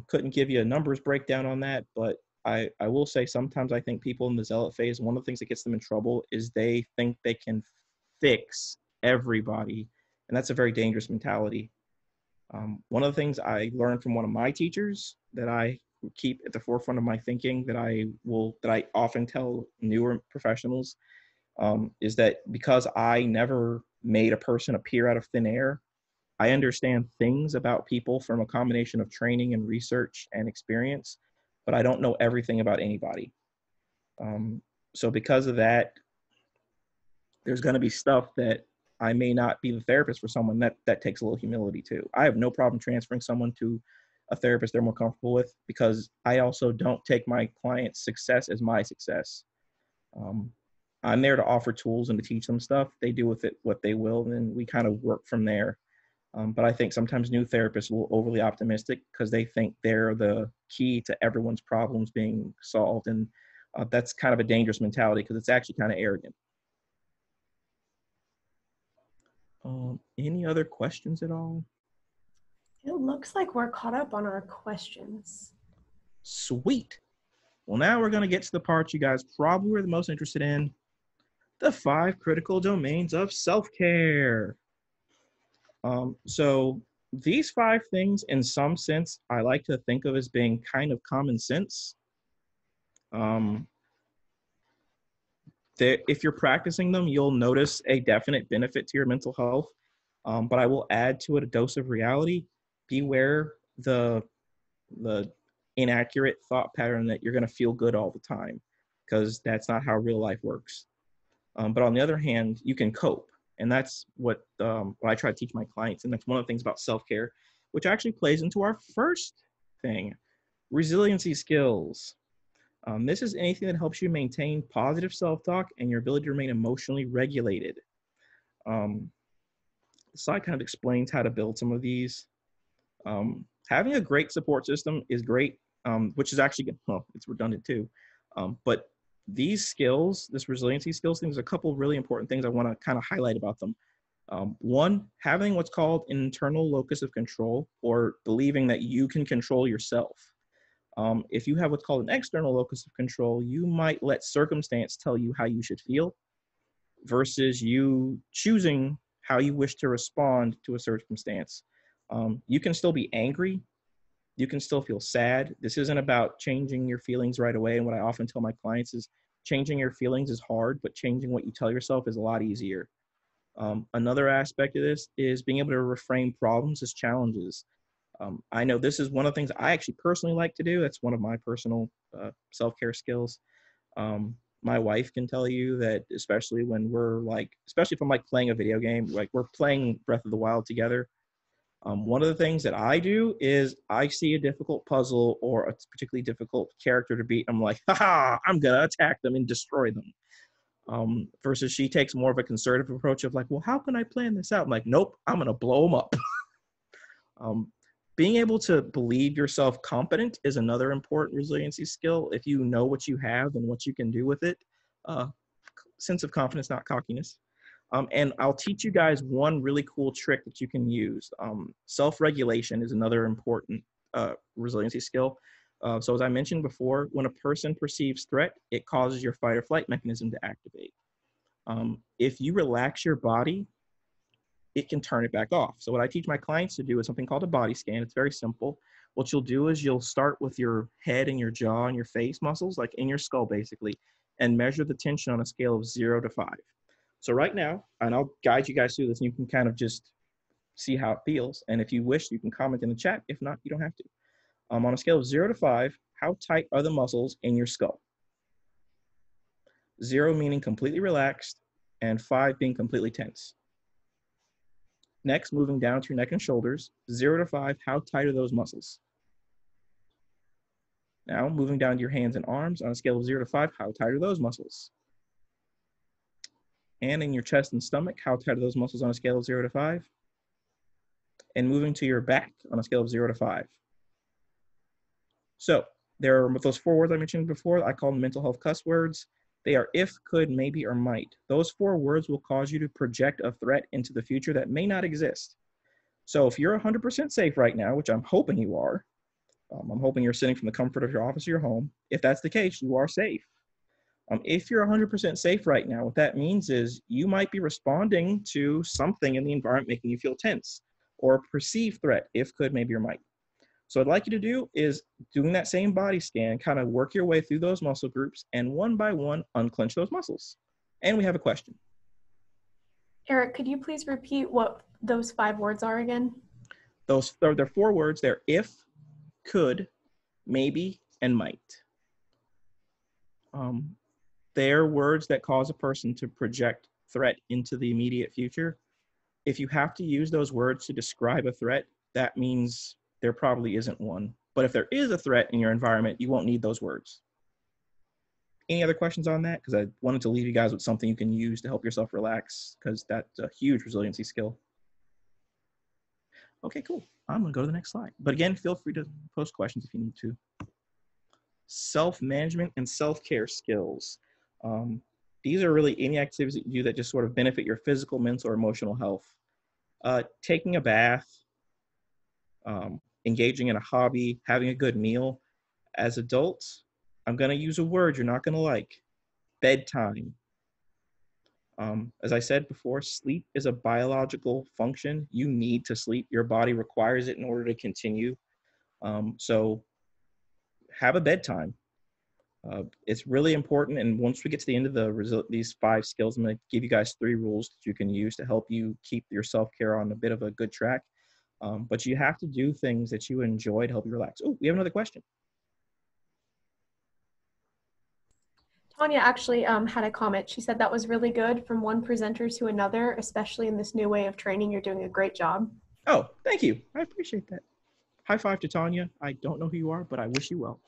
Couldn't give you a numbers breakdown on that, but I will say sometimes I think people in the zealot phase, one of the things that gets them in trouble is they think they can fix everybody. And that's a very dangerous mentality. One of the things I learned from one of my teachers that I keep at the forefront of my thinking that I often tell newer professionals is that because I never made a person appear out of thin air, I understand things about people from a combination of training and research and experience, but I don't know everything about anybody. So because of that, there's going to be stuff that I may not be the therapist for someone. That takes a little humility too. I have no problem transferring someone to a therapist they're more comfortable with, because I also don't take my client's success as my success. I'm there to offer tools and to teach them stuff. They do with it what they will, and then we kind of work from there. But I think sometimes new therapists will overly optimistic because they think they're the key to everyone's problems being solved. And that's kind of a dangerous mentality because it's actually kind of arrogant. Any other questions at all? It looks like we're caught up on our questions. Sweet. Well, now we're going to get to the part you guys probably were the most interested in, the 5 critical domains of self-care. So these 5 things, in some sense, I like to think of as being kind of common sense. If you're practicing them, you'll notice a definite benefit to your mental health. But I will add to it a dose of reality. Beware the inaccurate thought pattern that you're going to feel good all the time, because that's not how real life works. But on the other hand, you can cope. And that's what I try to teach my clients. And that's one of the things about self-care, which actually plays into our first thing, resiliency skills. This is anything that helps you maintain positive self-talk and your ability to remain emotionally regulated. Slide kind of explains how to build some of these. Having a great support system is great, which is actually, well, it's redundant too. But these skills, this resiliency skills thing, there's a couple of really important things I want to kind of highlight about them. One, having what's called an internal locus of control, or believing that you can control yourself. If you have what's called an external locus of control, you might let circumstance tell you how you should feel versus you choosing how you wish to respond to a circumstance. You can still be angry. You can still feel sad. This isn't about changing your feelings right away. And what I often tell my clients is changing your feelings is hard, but changing what you tell yourself is a lot easier. Another aspect of this is being able to reframe problems as challenges. I know this is one of the things I actually personally like to do. That's one of my personal self-care skills. My wife can tell you that, especially when especially if I'm like playing a video game, like we're playing Breath of the Wild together. One of the things that I do is I see a difficult puzzle or a particularly difficult character to beat. I'm like, haha, I'm going to attack them and destroy them. Versus she takes more of a conservative approach of like, well, how can I plan this out? I'm like, nope, I'm going to blow them up. Being able to believe yourself competent is another important resiliency skill. If you know what you have and what you can do with it, sense of confidence, not cockiness. And I'll teach you guys one really cool trick that you can use. Self-regulation is another important resiliency skill. So as I mentioned before, when a person perceives threat, it causes your fight or flight mechanism to activate. If you relax your body, it can turn it back off. So what I teach my clients to do is something called a body scan. It's very simple. What you'll do is you'll start with your head and your jaw and your face muscles, like in your skull basically, and measure the tension on a scale of 0 to 5. So right now, and I'll guide you guys through this, and you can kind of just see how it feels. And if you wish, you can comment in the chat. If not, you don't have to. On a scale of 0 to 5, how tight are the muscles in your skull? 0 meaning completely relaxed, and 5 being completely tense. Next, moving down to your neck and shoulders, 0 to 5, how tight are those muscles? Now, moving down to your hands and arms, on a scale of 0 to 5, how tight are those muscles? And in your chest and stomach, how tight are those muscles on a scale of 0 to 5? And moving to your back on a scale of 0 to 5. So there are those 4 words I mentioned before. I call them mental health cuss words. They are if, could, maybe, or might. Those 4 words will cause you to project a threat into the future that may not exist. So if you're 100% safe right now, which I'm hoping you are, I'm hoping you're sitting from the comfort of your office or your home. If that's the case, you are safe. If you're 100% safe right now, what that means is you might be responding to something in the environment making you feel tense or perceived threat, if, could, maybe, or might. So what I'd like you to do is doing that same body scan, kind of work your way through those muscle groups and one by one, unclench those muscles. And we have a question. Eric, could you please repeat what those 5 words are again? They're 4 words. They're if, could, maybe, and might. They're words that cause a person to project threat into the immediate future. If you have to use those words to describe a threat, that means there probably isn't one. But if there is a threat in your environment, you won't need those words. Any other questions on that? Because I wanted to leave you guys with something you can use to help yourself relax, because that's a huge resiliency skill. Okay, cool. I'm going to go to the next slide. But again, feel free to post questions if you need to. Self-management and self-care skills. These are really any activities that you do that just sort of benefit your physical, mental, or emotional health. Taking a bath, engaging in a hobby, having a good meal. As adults, I'm going to use a word you're not going to like: bedtime. As I said before, sleep is a biological function. You need to sleep. Your body requires it in order to continue. So have a bedtime. It's really important. And once we get to the end of these 5 skills, I'm going to give you guys 3 rules that you can use to help you keep your self-care on a bit of a good track. But you have to do things that you enjoy to help you relax. Oh, we have another question. Tanya actually had a comment. She said that was really good from one presenter to another, especially in this new way of training. You're doing a great job. Oh, thank you. I appreciate that. High five to Tanya. I don't know who you are, but I wish you well.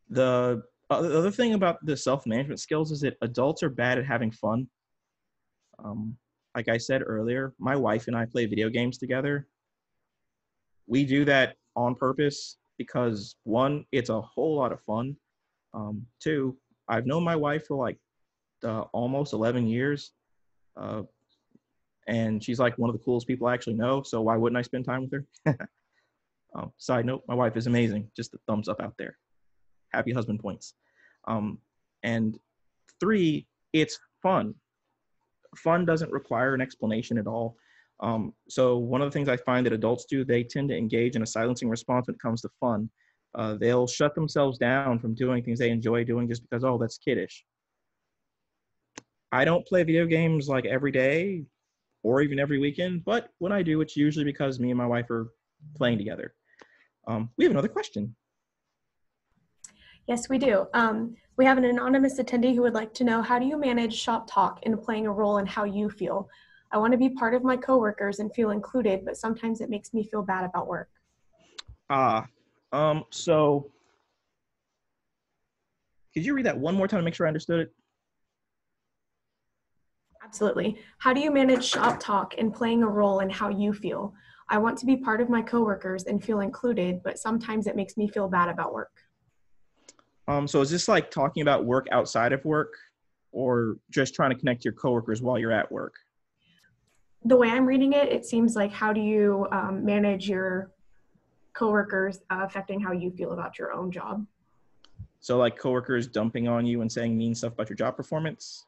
The other thing about the self-management skills is that adults are bad at having fun. Like I said earlier, my wife and I play video games together. We do that on purpose because 1, it's a whole lot of fun. 2, I've known my wife for like almost 11 years. And she's like one of the coolest people I actually know. So why wouldn't I spend time with her? Side note, my wife is amazing. Just a thumbs up out there. Happy husband points. And 3, it's fun. Fun doesn't require an explanation at all. So one of the things I find that adults do, they tend to engage in a silencing response when it comes to fun. They'll shut themselves down from doing things they enjoy doing just because, oh, that's kiddish. I don't play video games like every day or even every weekend, but when I do, it's usually because me and my wife are playing together. We have another question. Yes, we do. We have an anonymous attendee who would like to know, how do you manage shop talk in playing a role in how you feel? I want to be part of my coworkers and feel included, but sometimes it makes me feel bad about work. So could you read that one more time to make sure I understood it? Absolutely. How do you manage shop talk in playing a role in how you feel? I want to be part of my coworkers and feel included, but sometimes it makes me feel bad about work. So is this like talking about work outside of work, or just trying to connect to your coworkers while you're at work? The way I'm reading it, it seems like, how do you manage your coworkers affecting how you feel about your own job? So like coworkers dumping on you and saying mean stuff about your job performance?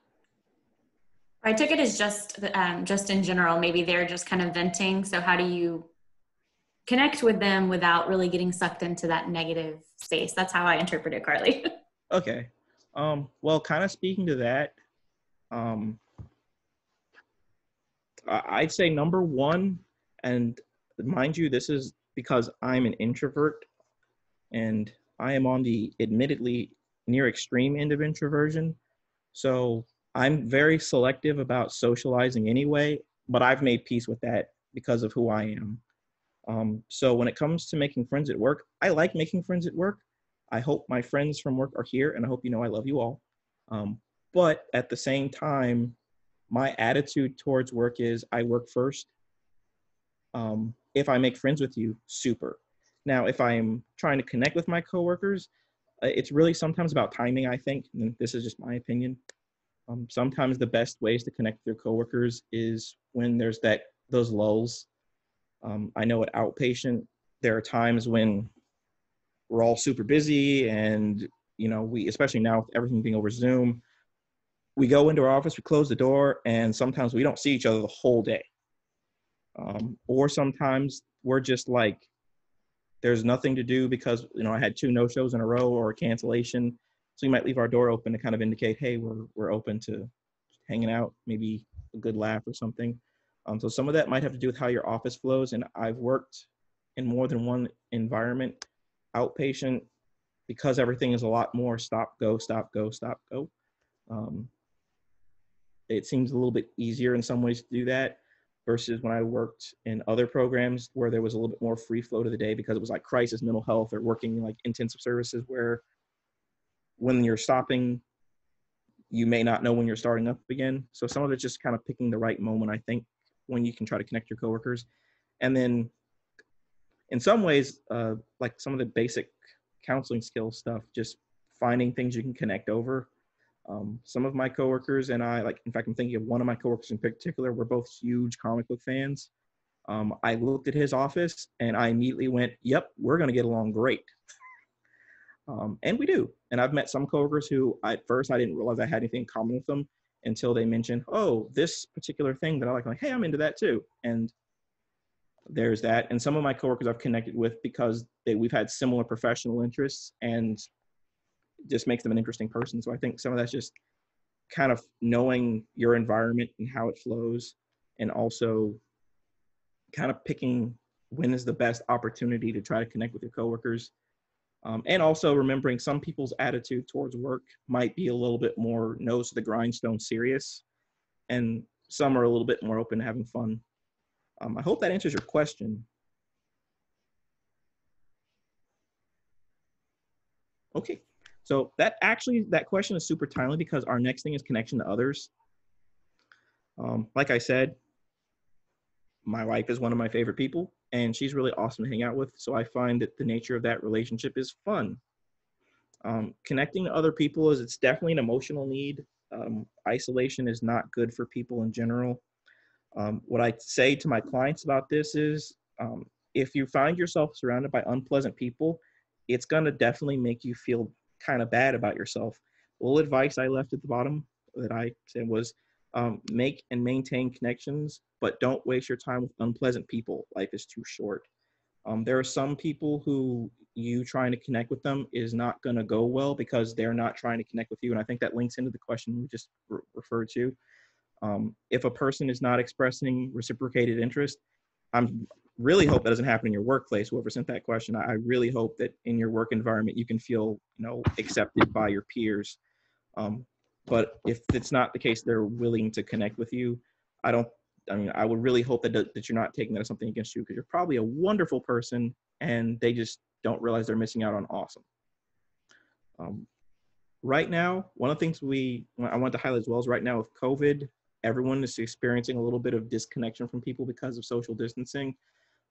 I took it as just in general, maybe they're just kind of venting. So how do you connect with them without really getting sucked into that negative space? That's how I interpret it, Carly. Okay. Well, kind of speaking to that, I'd say number 1, and mind you, this is because I'm an introvert and I am on the admittedly near extreme end of introversion. So I'm very selective about socializing anyway, but I've made peace with that because of who I am. So when it comes to making friends at work, I like making friends at work. I hope my friends from work are here, and I hope you know I love you all. But at the same time, my attitude towards work is I work first. If I make friends with you, super. Now, if I'm trying to connect with my coworkers, it's really sometimes about timing, I think. And this is just my opinion. Sometimes the best ways to connect with your coworkers is when there's those lulls. I know at outpatient, there are times when we're all super busy, and we, especially now with everything being over Zoom, we go into our office, we close the door, and sometimes we don't see each other the whole day. Or sometimes we're just like, there's nothing to do because I had 2 no-shows in a row or a cancellation, so we might leave our door open to kind of indicate, hey, we're open to hanging out, maybe a good laugh or something. So some of that might have to do with how your office flows, and I've worked in more than one environment, outpatient, because everything is a lot more stop, go, stop, go, stop, go. it seems a little bit easier in some ways to do that versus when I worked in other programs where there was a little bit more free flow to the day because it was like crisis mental health or working like intensive services where when you're stopping, you may not know when you're starting up again. So some of it's just kind of picking the right moment, I think, when you can try to connect your coworkers. And then in some ways, like some of the basic counseling skill stuff, just finding things you can connect over. Some of my coworkers and I, like, in fact, I'm thinking of one of my coworkers in particular, we're both huge comic book fans. I looked at his office and I immediately went, yep, we're going to get along great. And we do. And I've met some coworkers who at first I didn't realize I had anything in common with them until they mentioned, oh, this particular thing that I like, hey, I'm into that too. And there's that. And some of my coworkers I've connected with because we've had similar professional interests and just makes them an interesting person. So I think some of that's just kind of knowing your environment and how it flows, and also kind of picking when is the best opportunity to try to connect with your coworkers. And also remembering some people's attitude towards work might be a little bit more nose to the grindstone serious, and some are a little bit more open to having fun. I hope that answers your question. Okay, so that question is super timely because our next thing is connection to others. Like I said, my wife is one of my favorite people and she's really awesome to hang out with. So I find that the nature of that relationship is fun. Connecting to other people it's definitely an emotional need. Isolation is not good for people in general. What I say to my clients about this is, if you find yourself surrounded by unpleasant people, it's going to definitely make you feel kind of bad about yourself. A little advice I left at the bottom that I said was, make and maintain connections, but don't waste your time with unpleasant people. Life is too short. There are some people who you trying to connect with them is not going to go well because they're not trying to connect with you. And I think that links into the question we just referred to. If a person is not expressing reciprocated interest, I'm really hope that doesn't happen in your workplace. Whoever sent that question, I really hope that in your work environment, you can feel, accepted by your peers. But if it's not the case, they're willing to connect with you. I would really hope that you're not taking that as something against you, because you're probably a wonderful person and they just don't realize they're missing out on awesome. Right now, one of the things I want to highlight as well is right now with COVID, everyone is experiencing a little bit of disconnection from people because of social distancing.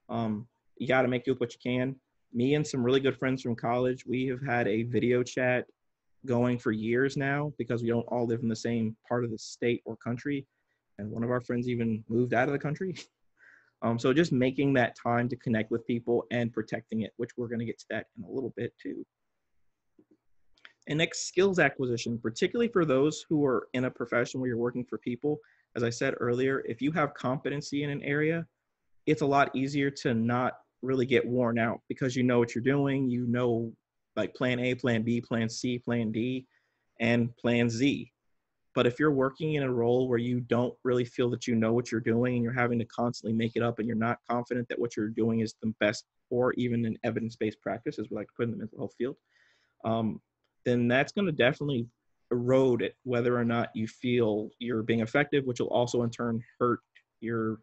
You got to make do with what you can. Me and some really good friends from college, we have had a video chat going for years now because we don't all live in the same part of the state or country. And one of our friends even moved out of the country. So just making that time to connect with people and protecting it, which we're going to get to that in a little bit too. And next, skills acquisition, particularly for those who are in a profession where you're working for people. As I said earlier, if you have competency in an area, it's a lot easier to not really get worn out because you know what you're doing. You know, like plan A, plan B, plan C, plan D, and plan Z. But if you're working in a role where you don't really feel that you know what you're doing and you're having to constantly make it up and you're not confident that what you're doing is the best, or even an evidence-based practice, as we like to put in the mental health field, then that's going to definitely erode it, whether or not you feel you're being effective, which will also in turn hurt your,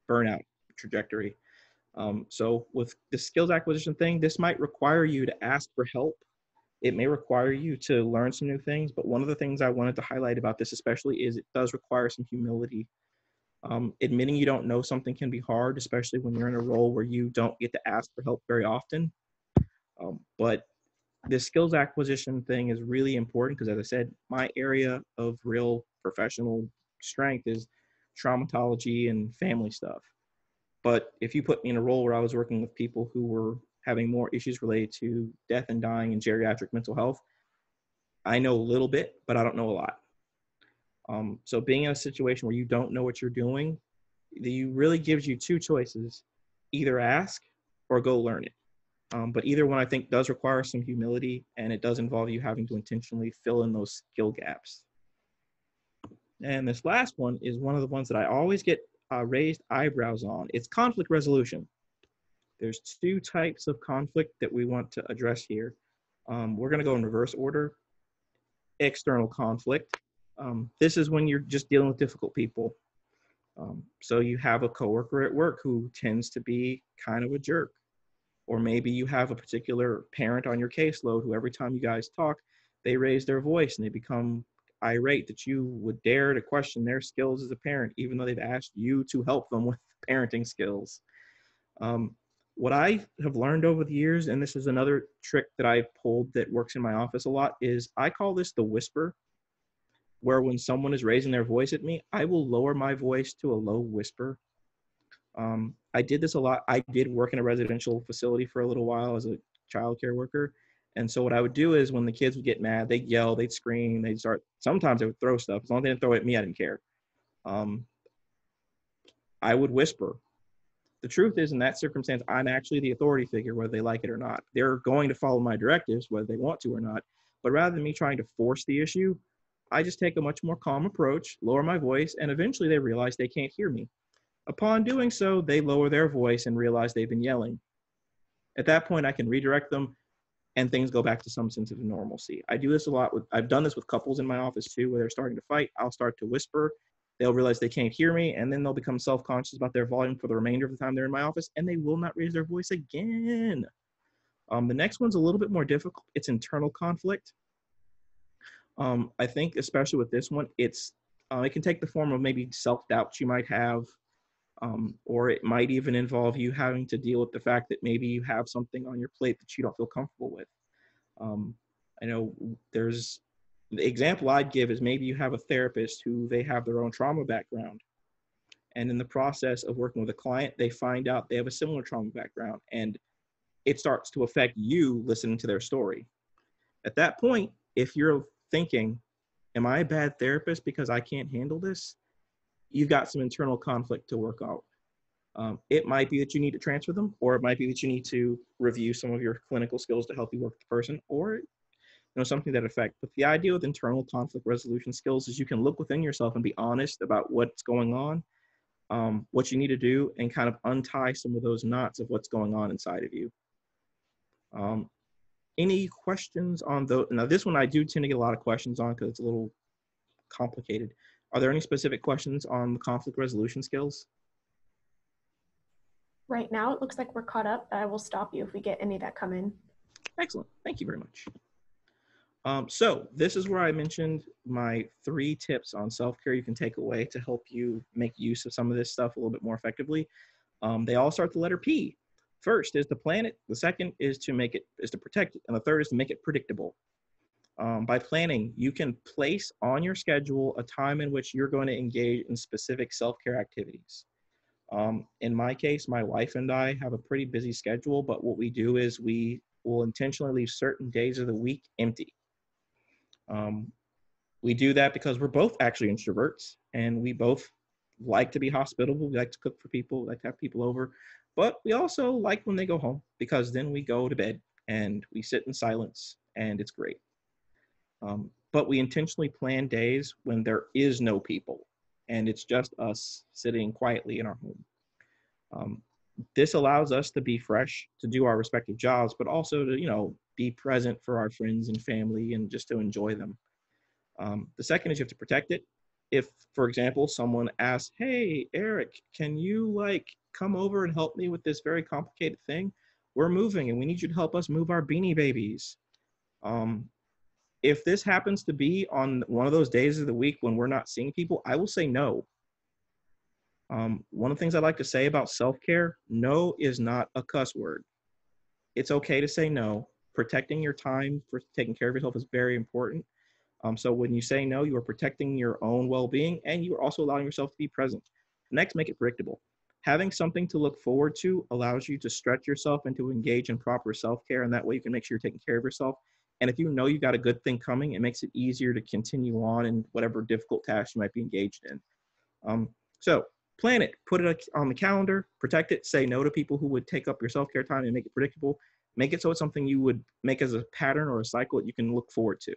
burnout trajectory. So with the skills acquisition thing, this might require you to ask for help. It may require you to learn some new things, but one of the things I wanted to highlight about this especially is it does require some humility. Admitting you don't know something can be hard, especially when you're in a role where you don't get to ask for help very often. But this skills acquisition thing is really important because, as I said, my area of real professional strength is traumatology and family stuff. But if you put me in a role where I was working with people who were having more issues related to death and dying and geriatric mental health, I know a little bit, but I don't know a lot. So being in a situation where you don't know what you're doing, it really gives you two choices: either ask or go learn it. But either one, I think, does require some humility, and it does involve you having to intentionally fill in those skill gaps. And this last one is one of the ones that I always get raised eyebrows on. It's conflict resolution. There's two types of conflict that we want to address here. We're going to go in reverse order. External conflict. This is when you're just dealing with difficult people. So you have a coworker at work who tends to be kind of a jerk. Or maybe you have a particular parent on your caseload who every time you guys talk, they raise their voice and they become irate that you would dare to question their skills as a parent, even though they've asked you to help them with parenting skills. What I have learned over the years, and this is another trick that I pulled that works in my office a lot, is I call this the whisper, where when someone is raising their voice at me, I will lower my voice to a low whisper. I did this a lot. I did work in a residential facility for a little while as a child care worker. And so what I would do is when the kids would get mad, they'd yell, they'd scream, they'd start, sometimes they would throw stuff. As long as they didn't throw it at me, I didn't care. I would whisper. The truth is, in that circumstance, I'm actually the authority figure, whether they like it or not. They're going to follow my directives, whether they want to or not. But rather than me trying to force the issue, I just take a much more calm approach, lower my voice, and eventually they realize they can't hear me. Upon doing so, they lower their voice and realize they've been yelling. At that point, I can redirect them and things go back to some sense of normalcy. I do this a lot I've done this with couples in my office too, where they're starting to fight. I'll start to whisper. They'll realize they can't hear me, and then they'll become self-conscious about their volume for the remainder of the time they're in my office, and they will not raise their voice again. The next one's a little bit more difficult. It's internal conflict. I think especially with this one, it can take the form of maybe self-doubt you might have, or it might even involve you having to deal with the fact that maybe you have something on your plate that you don't feel comfortable with. I know the example I'd give is maybe you have a therapist who they have their own trauma background. And in the process of working with a client, they find out they have a similar trauma background, and it starts to affect you listening to their story. At that point, if you're thinking, am I a bad therapist because I can't handle this? You've got some internal conflict to work out. It might be that you need to transfer them, or it might be that you need to review some of your clinical skills to help you work with the person, or something that affects. But the idea with internal conflict resolution skills is you can look within yourself and be honest about what's going on, what you need to do, and kind of untie some of those knots of what's going on inside of you. Any questions on those? Now, this one I do tend to get a lot of questions on because it's a little complicated. Are there any specific questions on the conflict resolution skills? Right now, it looks like we're caught up. I will stop you if we get any that come in. Excellent. Thank you very much. So this is where I mentioned my 3 tips on self-care you can take away to help you make use of some of this stuff a little bit more effectively. They all start with the letter P. First is to plan it. The second is to protect it. And the third is to make it predictable. By planning, you can place on your schedule a time in which you're going to engage in specific self-care activities. In my case, my wife and I have a pretty busy schedule, but what we do is we will intentionally leave certain days of the week empty. We do that because we're both actually introverts, and we both like to be hospitable. We like to cook for people, we like to have people over, but we also like when they go home, because then we go to bed and we sit in silence and it's great. But we intentionally plan days when there is no people and it's just us sitting quietly in our home. This allows us to be fresh, to do our respective jobs, but also to, be present for our friends and family and just to enjoy them. The second is you have to protect it. If, for example, someone asks, hey, Eric, can you come over and help me with this very complicated thing? We're moving and we need you to help us move our beanie babies. If this happens to be on one of those days of the week when we're not seeing people, I will say no. One of the things I like to say about self-care, no is not a cuss word. It's okay to say no. Protecting your time for taking care of yourself is very important. So when you say no, you are protecting your own well-being, and you are also allowing yourself to be present. Next, make it predictable. Having something to look forward to allows you to stretch yourself and to engage in proper self-care, and that way you can make sure you're taking care of yourself. And if you know you've got a good thing coming, it makes it easier to continue on in whatever difficult task you might be engaged in. So plan it, put it on the calendar, protect it, say no to people who would take up your self-care time, and make it predictable. Make it so it's something you would make as a pattern or a cycle that you can look forward to.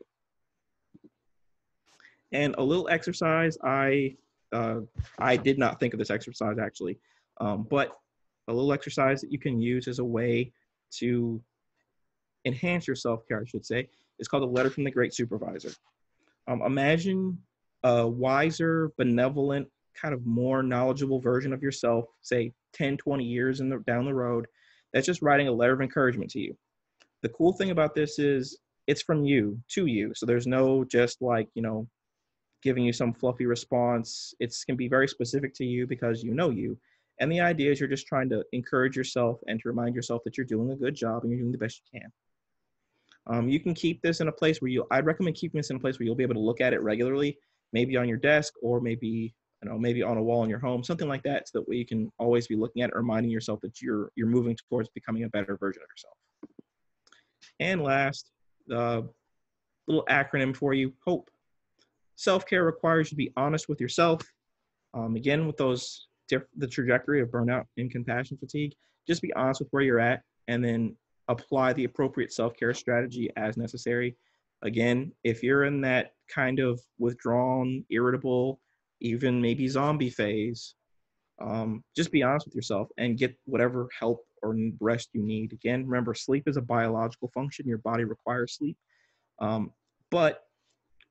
And a little exercise, I did not think of this exercise actually, but a little exercise that you can use as a way to enhance your self-care, I should say, is called a letter from the great supervisor. Imagine a wiser, benevolent, kind of more knowledgeable version of yourself, say 10, 20 years down the road, that's just writing a letter of encouragement to you. The cool thing about this is it's from you to you. So there's no just like, giving you some fluffy response. It's can be very specific to you because you know you. And the idea is you're just trying to encourage yourself and to remind yourself that you're doing a good job and you're doing the best you can. You can keep this in a place where I'd recommend keeping this in a place where you'll be able to look at it regularly, maybe on your desk or maybe on a wall in your home, something like that, so that way you can always be looking at it, reminding yourself that you're moving towards becoming a better version of yourself. And last, the little acronym for you, HOPE. Self-care requires you to be honest with yourself. Again, with the trajectory of burnout and compassion fatigue, just be honest with where you're at and then apply the appropriate self-care strategy as necessary. Again, if you're in that kind of withdrawn, irritable, even maybe zombie phase, just be honest with yourself and get whatever help or rest you need. Again, remember, sleep is a biological function. Your body requires sleep. But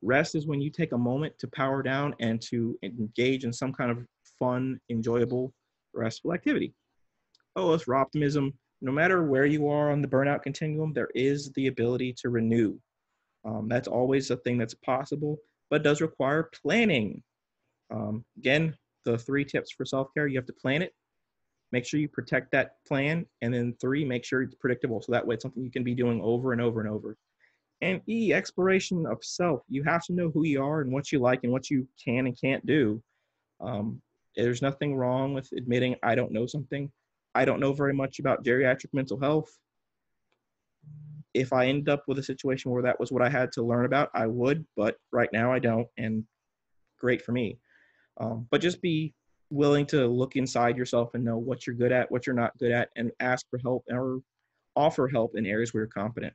rest is when you take a moment to power down and to engage in some kind of fun, enjoyable, restful activity. As for optimism, no matter where you are on the burnout continuum, there is the ability to renew. That's always a thing that's possible, but does require planning. Again, the 3 tips for self-care: you have to plan it, make sure you protect that plan, and then 3, make sure it's predictable. So that way it's something you can be doing over and over and over. And E, exploration of self. You have to know who you are and what you like and what you can and can't do. There's nothing wrong with admitting I don't know something. I don't know very much about geriatric mental health. If I ended up with a situation where that was what I had to learn about, I would, but right now I don't, and great for me. But just be willing to look inside yourself and know what you're good at, what you're not good at, and ask for help or offer help in areas where you're competent.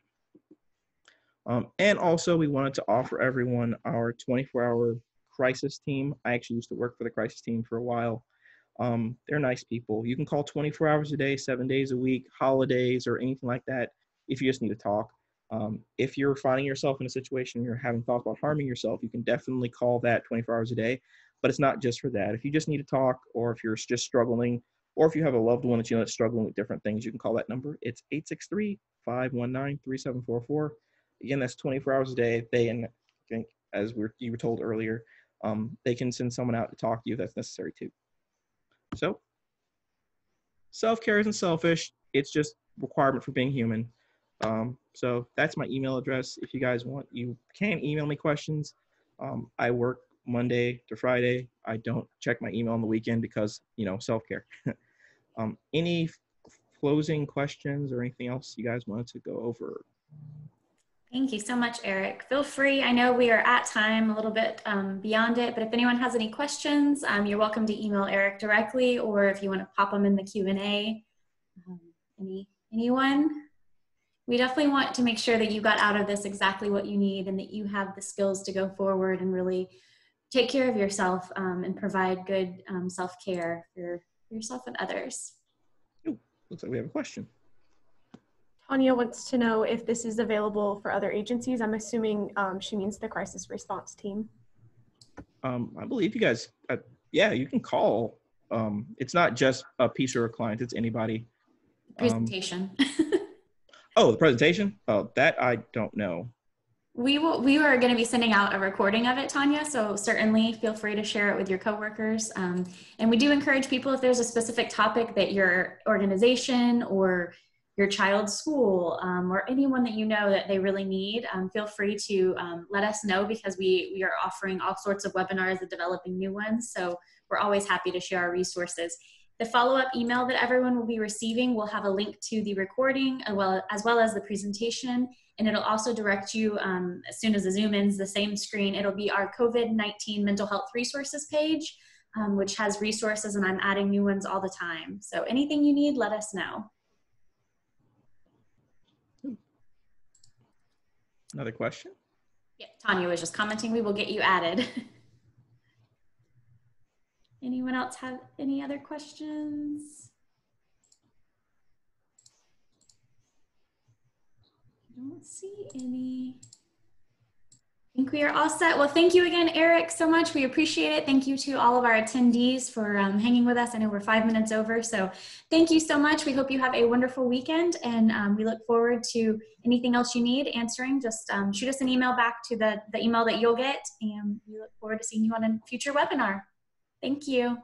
And also, we wanted to offer everyone our 24-hour crisis team. I actually used to work for the crisis team for a while. They're nice people. You can call 24 hours a day, 7 days a week, holidays, or anything like that if you just need to talk. If you're finding yourself in a situation you're having thoughts about harming yourself, you can definitely call that 24 hours a day. But it's not just for that. If you just need to talk, or if you're just struggling, or if you have a loved one that you know that's struggling with different things, you can call that number. It's 863-519-3744. Again, that's 24 hours a day. And I think, as you were told earlier, they can send someone out to talk to you if that's necessary too. So, self-care isn't selfish. It's just requirement for being human. So that's my email address. If you guys want, you can email me questions. I work Monday to Friday. I don't check my email on the weekend because, self-care. Any closing questions or anything else you guys wanted to go over? Thank you so much, Eric. Feel free. I know we are at time, a little bit beyond it, but if anyone has any questions, you're welcome to email Eric directly, or if you want to pop them in the Q&A. Anyone? We definitely want to make sure that you got out of this exactly what you need and that you have the skills to go forward and really take care of yourself and provide good self-care for yourself and others. Ooh, looks like we have a question. Tanya wants to know if this is available for other agencies. I'm assuming she means the crisis response team. I believe you guys, yeah, you can call. It's not just a Peace River client, it's anybody. Presentation. Oh, the presentation? Oh, that I don't know. We are going to be sending out a recording of it, Tanya, so certainly feel free to share it with your coworkers. And we do encourage people, if there's a specific topic that your organization or your child's school or anyone that you know that they really need, feel free to let us know, because we are offering all sorts of webinars and developing new ones. So we're always happy to share our resources. The follow-up email that everyone will be receiving will have a link to the recording as well as the presentation, and it'll also direct you, as soon as the Zoom ends, the same screen, it'll be our COVID-19 mental health resources page, which has resources, and I'm adding new ones all the time. So anything you need, let us know. Another question? Yeah, Tanya was just commenting, we will get you added. Anyone else have any other questions? I don't see any. I think we are all set. Well, thank you again, Eric, so much. We appreciate it. Thank you to all of our attendees for hanging with us. I know we're 5 minutes over, so thank you so much. We hope you have a wonderful weekend, and we look forward to anything else you need answering. Just shoot us an email back to the email that you'll get, and we look forward to seeing you on a future webinar. Thank you.